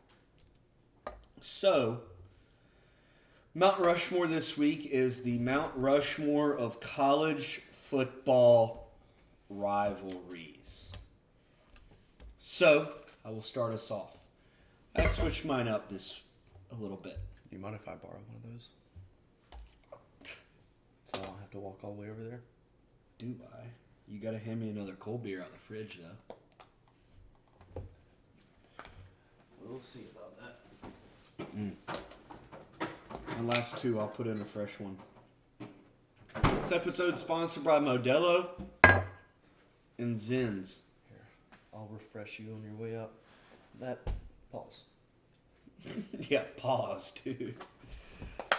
Speaker 1: So, Mount Rushmore this week is the Mount Rushmore of college football rivalries. So, I will start us off. I switched mine up a little bit.
Speaker 2: Do you mind if I borrow one of those? So I don't have to walk all the way over there?
Speaker 1: Do I? You gotta hand me another cold beer out of the fridge, though.
Speaker 2: We'll see about that.
Speaker 1: My last 2, I'll put in a fresh one. This episode sponsored by Modelo and Zins.
Speaker 2: Here, I'll refresh you on your way out. That pause.
Speaker 1: Yeah, pause, dude.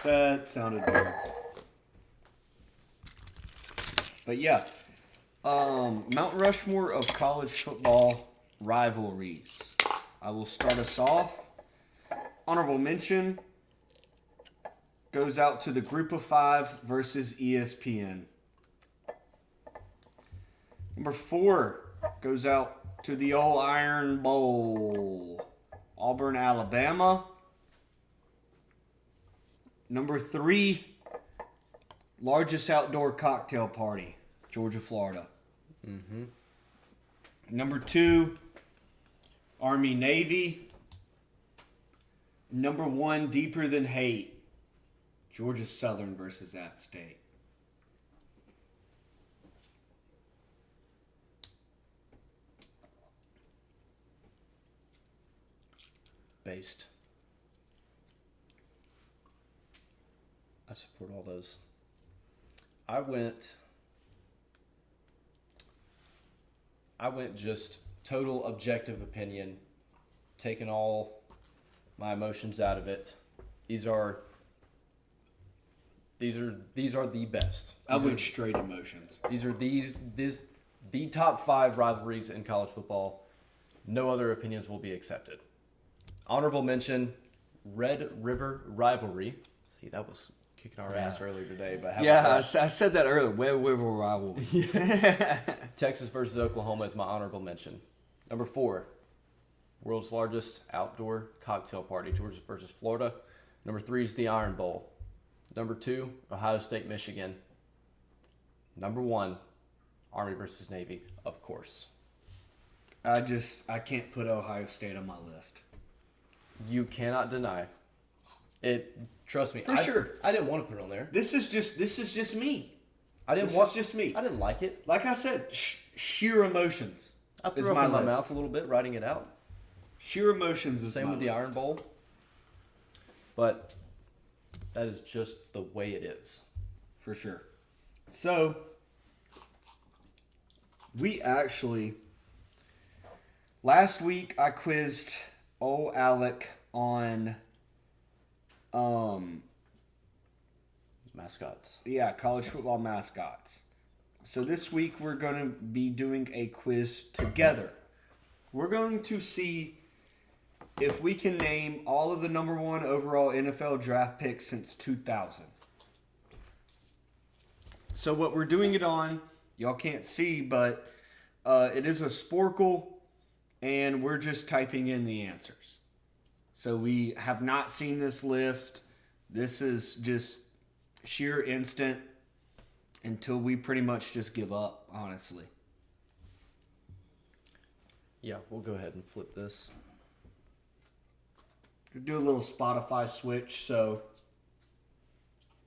Speaker 1: That sounded weird. But yeah, Mount Rushmore of college football rivalries. I will start us off. Honorable mention goes out to the Group of Five versus ESPN. Number 4 goes out to the old Iron Bowl. Auburn, Alabama. Number 3, largest outdoor cocktail party, Georgia, Florida.
Speaker 2: Mm-hmm.
Speaker 1: Number 2, Army, Navy. Number 1, deeper than hate, Georgia Southern versus App State.
Speaker 2: Based. I support all those. I went just total objective opinion, taking all my emotions out of it. These are the best.
Speaker 1: I went straight emotions.
Speaker 2: These are the top 5 rivalries in college football. No other opinions will be accepted. Honorable mention, Red River rivalry. See, that was kicking our ass earlier today. But how
Speaker 1: Yeah,
Speaker 2: about that?
Speaker 1: I said that earlier. Where rivalry.
Speaker 2: Texas versus Oklahoma is my honorable mention. Number 4, world's largest outdoor cocktail party, Georgia versus Florida. Number 3 is the Iron Bowl. Number 2, Ohio State, Michigan. Number 1, Army versus Navy, of course.
Speaker 1: I can't put Ohio State on my list.
Speaker 2: You cannot deny it. Trust me.
Speaker 1: For sure.
Speaker 2: I didn't want to put it on there.
Speaker 1: This is just me.
Speaker 2: This
Speaker 1: is just me.
Speaker 2: I didn't like it.
Speaker 1: Like I said, sheer emotions.
Speaker 2: I
Speaker 1: is
Speaker 2: threw up in my
Speaker 1: list.
Speaker 2: mouth a little bit writing it out.
Speaker 1: Sheer emotions is
Speaker 2: Same
Speaker 1: my
Speaker 2: with the
Speaker 1: list.
Speaker 2: Iron Bowl. But that is just the way it is.
Speaker 1: For sure. So, we actually, last week I quizzed old Alec on,
Speaker 2: Mascots.
Speaker 1: college football mascots. So this week we're going to be doing a quiz together. We're going to see if we can name all of the number 1 overall NFL draft picks since 2000. So what we're doing it on, y'all can't see, but it is a Sporkle, and we're just typing in the answers. So we have not seen this list. This is just sheer instant until we pretty much just give up, honestly.
Speaker 2: Yeah, we'll go ahead and flip this.
Speaker 1: We'll do a little Spotify switch, so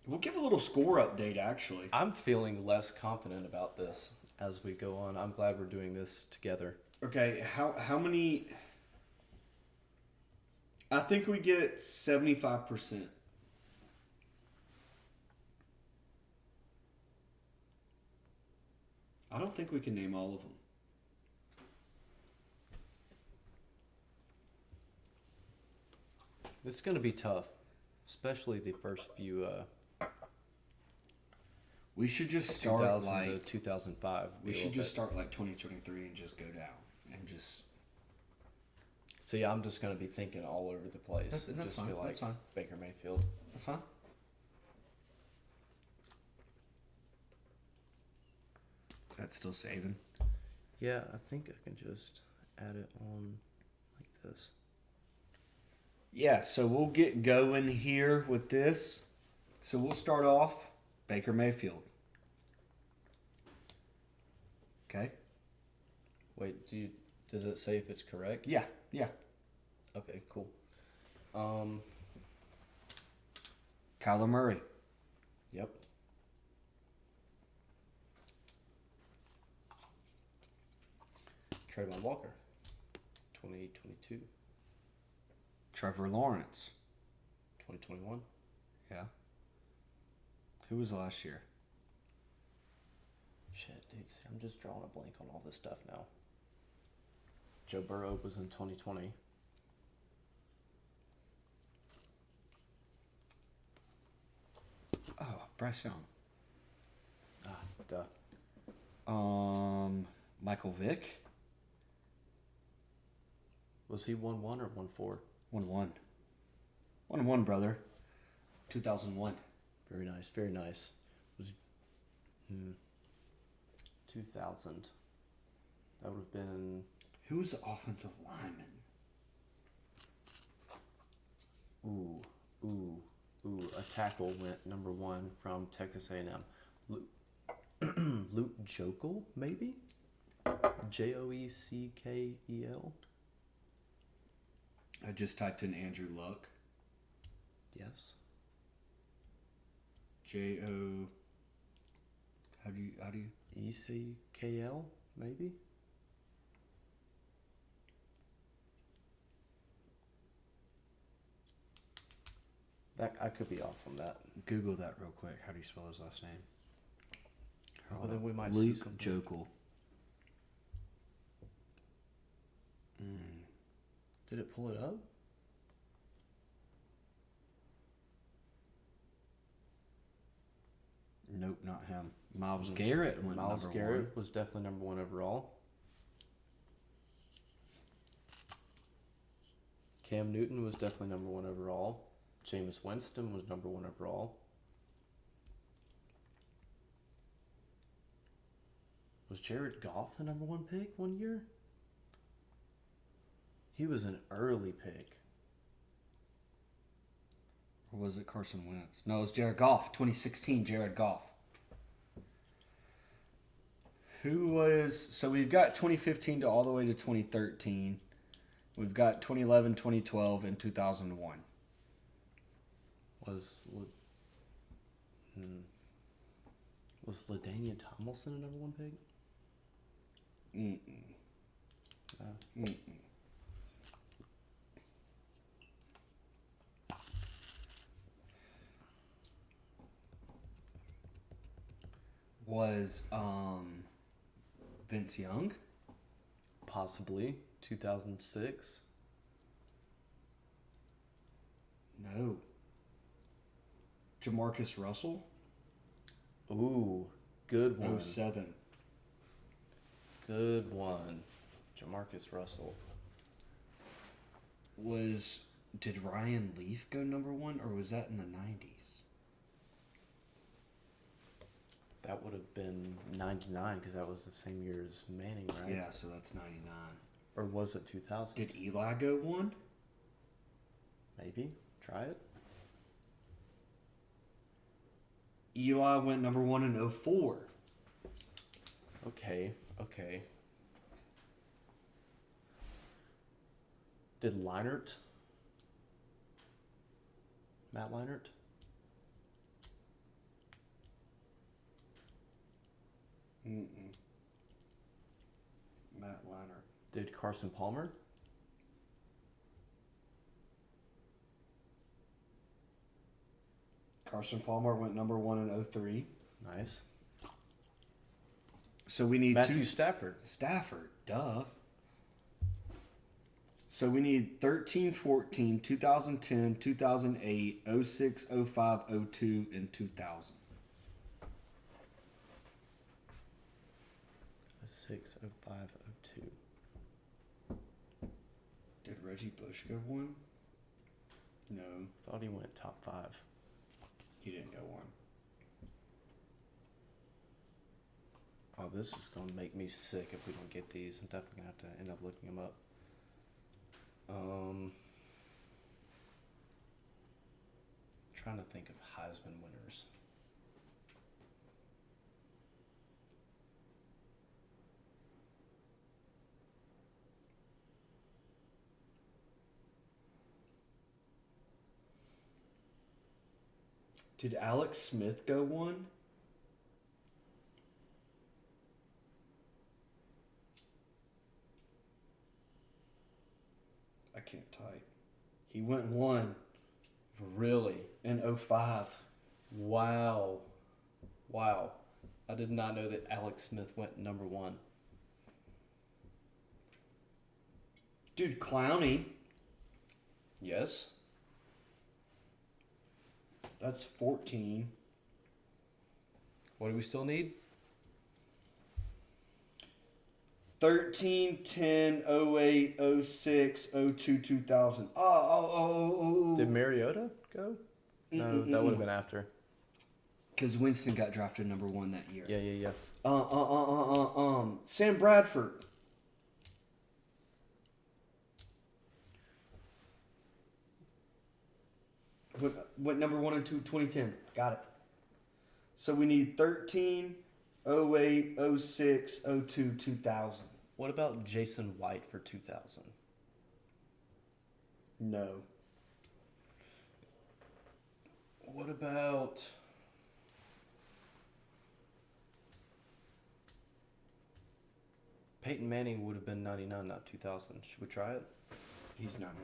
Speaker 1: we'll give a little score update, actually.
Speaker 2: I'm feeling less confident about this as we go on. I'm glad we're doing this together.
Speaker 1: Okay, how many... I think we get 75%. I don't think we can name all of them.
Speaker 2: This is going to be tough, especially the first few
Speaker 1: We should just start
Speaker 2: 2000
Speaker 1: like...
Speaker 2: to 2005.
Speaker 1: We should just start like 2023 and just go down. And just...
Speaker 2: See, I'm just going to be thinking all over the place.
Speaker 1: That's
Speaker 2: just
Speaker 1: fine,
Speaker 2: be like
Speaker 1: that's fine.
Speaker 2: Baker Mayfield.
Speaker 1: That's fine. That's still saving.
Speaker 2: Yeah, I think I can just add it on like this.
Speaker 1: Yeah, so we'll get going here with this. So we'll start off Baker Mayfield. Okay?
Speaker 2: Wait, does it say if it's correct?
Speaker 1: Yeah.
Speaker 2: Okay, cool.
Speaker 1: Kyler Murray.
Speaker 2: Yep. Trayvon Walker, 2022,
Speaker 1: Trevor Lawrence.
Speaker 2: 2021.
Speaker 1: Yeah. Who was last year?
Speaker 2: Shit, dude. See, I'm just drawing a blank on all this stuff now. Joe Burrow was in 2020.
Speaker 1: Oh, Bryce Young.
Speaker 2: Ah, duh.
Speaker 1: Michael Vick.
Speaker 2: Was he 1-1 or 1-4?
Speaker 1: 1-1. 1-1, brother. 2001.
Speaker 2: Very nice, very nice. Was 2000. That would have been
Speaker 1: Who was the offensive lineman?
Speaker 2: ooh. A tackle went number 1 from Texas A&M. Luke Joeckel, maybe? Joeckel?
Speaker 1: I just typed in Andrew Luck.
Speaker 2: Yes.
Speaker 1: J-O... How do you...
Speaker 2: ECKL, maybe? That I could be off on that.
Speaker 1: Google that real quick. How do you spell his last name?
Speaker 2: Well, then we might see
Speaker 1: Luke
Speaker 2: something.
Speaker 1: Joeckel.
Speaker 2: Did it pull it up?
Speaker 1: Nope, not him. Myles Garrett went
Speaker 2: Myles
Speaker 1: number
Speaker 2: Garrett
Speaker 1: 1.
Speaker 2: was definitely number 1 overall. Cam Newton was definitely number 1 overall. Jameis Winston was number 1 overall. Was Jared Goff the number 1 pick one year? He was an early pick.
Speaker 1: Or was it Carson Wentz? No, it was Jared Goff. 2016, Jared Goff. Who was... So we've got 2015 to all the way to 2013. We've got 2011, 2012, and 2001.
Speaker 2: Was LaDainian Tomlinson a number 1 pick?
Speaker 1: Was Vince Young?
Speaker 2: Possibly. 2006.
Speaker 1: No. Jamarcus Russell?
Speaker 2: Ooh, good one.
Speaker 1: 07.
Speaker 2: Good one. Jamarcus Russell.
Speaker 1: Did Ryan Leaf go number 1, or was that in the 90s?
Speaker 2: That would have been 99 because that was the same year as Manning, right?
Speaker 1: Yeah, so that's 99.
Speaker 2: Or was it 2000?
Speaker 1: Did Eli go 1?
Speaker 2: Maybe. Try it.
Speaker 1: Eli went number 1 in 04.
Speaker 2: Okay. Did Leinart? Matt Leinart?
Speaker 1: Matt Leinart.
Speaker 2: Did Carson Palmer?
Speaker 1: Carson Palmer went number 1 in 03.
Speaker 2: Nice.
Speaker 1: So we need
Speaker 2: Matthew Stafford.
Speaker 1: Stafford, duh. So we need 13, 14, 2010, 2008, 06, 05, 02, and 2000.
Speaker 2: 06, 05, 02.
Speaker 1: Did Reggie Bush go 1? No,
Speaker 2: Thought he went top 5.
Speaker 1: he didn't go 1.
Speaker 2: Oh, this is going to make me sick if we don't get these. I'm definitely going to have to end up looking them up. Trying to think of Heisman winners.
Speaker 1: Did Alex Smith go 1? I can't type. He went 1
Speaker 2: Really?
Speaker 1: in 05.
Speaker 2: Wow. I did not know that Alex Smith went number 1.
Speaker 1: Dude, Clowney.
Speaker 2: Yes.
Speaker 1: That's 14.
Speaker 2: What do we still need?
Speaker 1: 13, 10, 08, 06, 02, 2000. Oh.
Speaker 2: Did Mariota go? No, that would have been after.
Speaker 1: Because Winston got drafted number 1 that year.
Speaker 2: Yeah.
Speaker 1: Sam Bradford. Went number 1 and 2, 2010. Got it. So we need 13, 08, 06, 02, 2000.
Speaker 2: What about Jason White for 2000?
Speaker 1: No.
Speaker 2: What about... Peyton Manning would have been 99, not 2000. Should we try it?
Speaker 1: He's 99.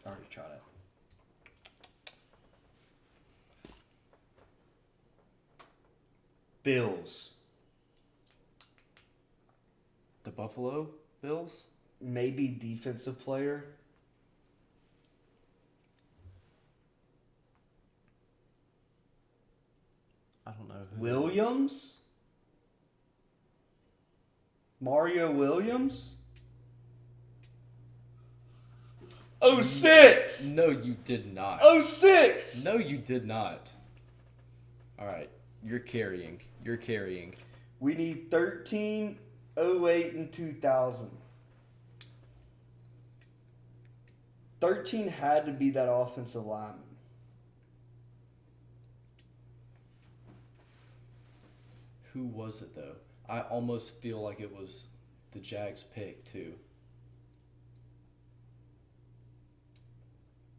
Speaker 1: Already tried it. Bills.
Speaker 2: The Buffalo Bills?
Speaker 1: Maybe defensive player.
Speaker 2: I don't know. Who
Speaker 1: Williams? Mario Williams? 06!
Speaker 2: No, you did not.
Speaker 1: 06!
Speaker 2: No, you did not. All right. You're carrying.
Speaker 1: We need 13, 08, and 2000. 13 had to be that offensive lineman.
Speaker 2: Who was it, though? I almost feel like it was the Jags pick, too.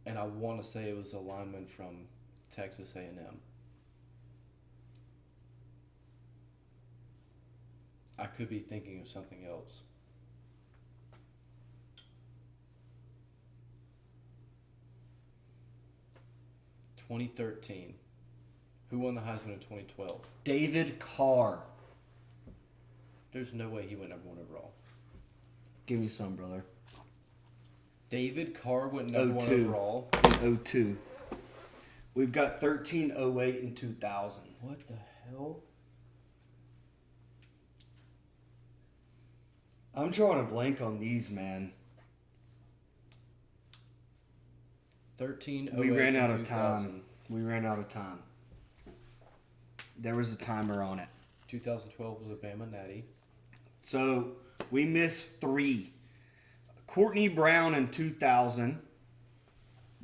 Speaker 2: And I want to say it was a lineman from Texas A&M. I could be thinking of something else. (2013). Who won the Heisman in 2012?
Speaker 1: David Carr.
Speaker 2: There's no way he went number 1 overall.
Speaker 1: Give me some, brother.
Speaker 2: David Carr went number 1
Speaker 1: 02.
Speaker 2: overall.
Speaker 1: In 02. We've got 13, 08, and 2000.
Speaker 2: What the hell?
Speaker 1: I'm drawing a blank on these, man.
Speaker 2: 13,
Speaker 1: We
Speaker 2: 08,
Speaker 1: ran out
Speaker 2: and
Speaker 1: of
Speaker 2: 2000.
Speaker 1: time. We ran out of time. There was a timer on it.
Speaker 2: 2012 was a Bama Natty.
Speaker 1: So we missed 3. Courtney Brown in 2000,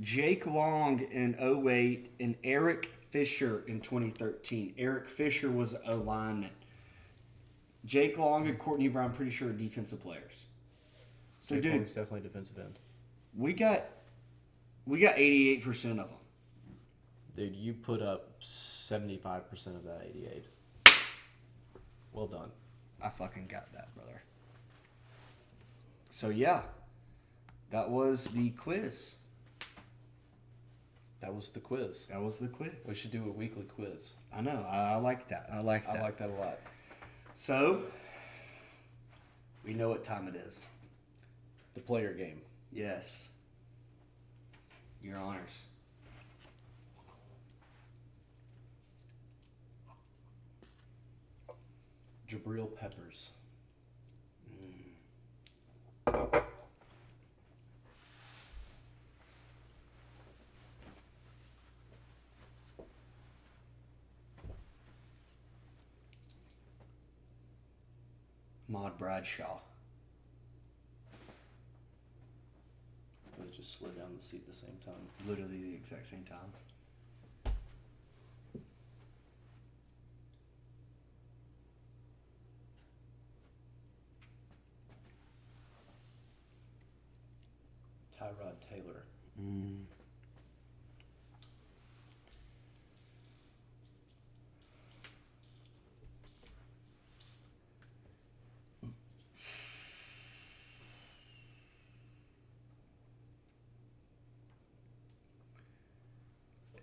Speaker 1: Jake Long in 08, and Eric Fisher in 2013. Eric Fisher was a lineman. Jake Long and Courtney Brown, pretty sure, are defensive players. So,
Speaker 2: Jake
Speaker 1: dude,
Speaker 2: Long's definitely defensive end.
Speaker 1: we got 88% of them.
Speaker 2: Dude, you put up 75% of that 88. Well done.
Speaker 1: I fucking got that, brother. So, yeah, that was the quiz.
Speaker 2: That was the quiz.
Speaker 1: That was the quiz.
Speaker 2: We should do a weekly quiz.
Speaker 1: I know. I like that. I like that.
Speaker 2: I like that a lot.
Speaker 1: So, we know what time it is.
Speaker 2: The player game.
Speaker 1: Yes. Your honors.
Speaker 2: Jabril Peppers.
Speaker 1: Maud Bradshaw.
Speaker 2: They just slid down the seat at the same time.
Speaker 1: Literally the exact same time.
Speaker 2: Tyrod Taylor.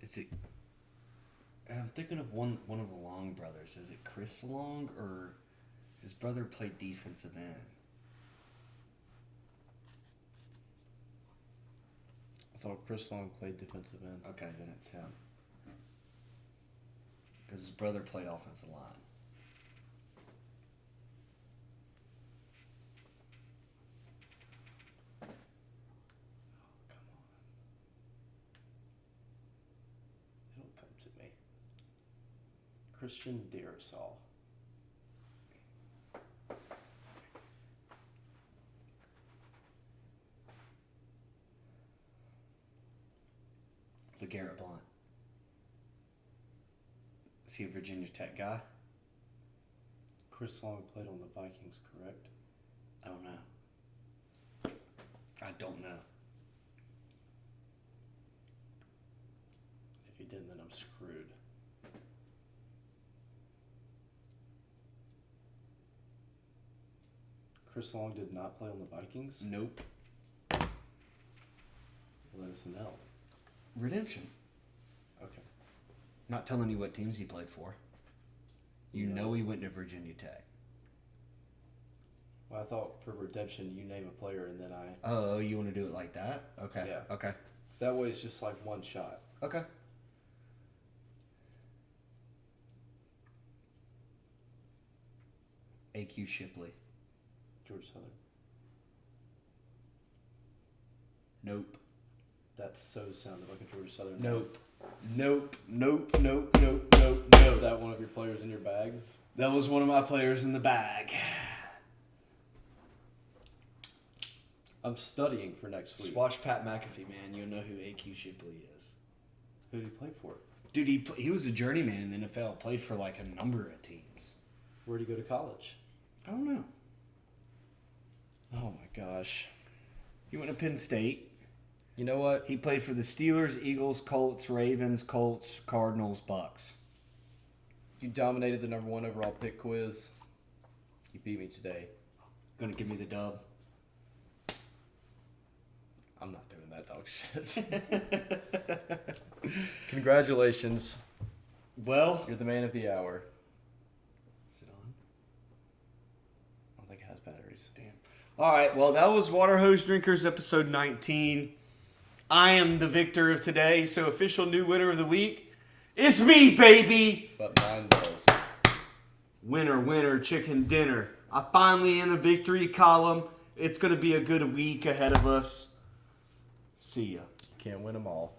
Speaker 1: Is it? I'm thinking of one of the Long brothers. Is it Chris Long or his brother played defensive end?
Speaker 2: I thought Chris Long played defensive end.
Speaker 1: Okay, then it's him. Because his brother played offensive line.
Speaker 2: Come on. It'll come to me. Christian Darrisaw.
Speaker 1: LeGarrette Blount. Is he a Virginia Tech guy?
Speaker 2: Chris Long played on the Vikings, correct?
Speaker 1: I don't know. I don't know.
Speaker 2: If he didn't, then I'm screwed. Chris Long did not play on the Vikings?
Speaker 1: Nope.
Speaker 2: Well, then it's an L.
Speaker 1: Redemption.
Speaker 2: Okay.
Speaker 1: Not telling you what teams he played for. You know he went to Virginia Tech.
Speaker 2: Well, I thought for redemption, you name a player and then I...
Speaker 1: Oh, you want to do it like that? Okay.
Speaker 2: Yeah.
Speaker 1: Okay.
Speaker 2: So that way it's just like one shot.
Speaker 1: Okay. AQ Shipley.
Speaker 2: George Southern.
Speaker 1: Nope.
Speaker 2: That so sounded like a George Southern.
Speaker 1: Nope. Nope. Nope. Nope. Nope. Nope.
Speaker 2: Is
Speaker 1: Nope.
Speaker 2: that one of your players in your bag?
Speaker 1: That was one of my players in the bag.
Speaker 2: I'm studying for next week.
Speaker 1: Just watch Pat McAfee, man. You'll know who AQ Shipley is.
Speaker 2: Who did he play for?
Speaker 1: Dude, he was a journeyman in the NFL. Played for like a number of teams.
Speaker 2: Where did he go to college?
Speaker 1: I don't know.
Speaker 2: Oh my gosh.
Speaker 1: He went to Penn State.
Speaker 2: You know what?
Speaker 1: He played for the Steelers, Eagles, Colts, Ravens, Colts, Cardinals, Bucks.
Speaker 2: You dominated the number 1 overall pick quiz. You beat me today.
Speaker 1: Gonna give me the dub.
Speaker 2: I'm not doing that dog shit. Congratulations.
Speaker 1: Well,
Speaker 2: You're the man of the hour.
Speaker 1: is it on?
Speaker 2: I don't think it has batteries.
Speaker 1: Damn. All right. Well, that was Water Hose Drinkers episode 19. I am the victor of today, so official new winner of the week. It's me, baby.
Speaker 2: But mine does.
Speaker 1: Winner, winner, chicken dinner. I finally in the victory column. It's gonna be a good week ahead of us. See ya.
Speaker 2: Can't win them all.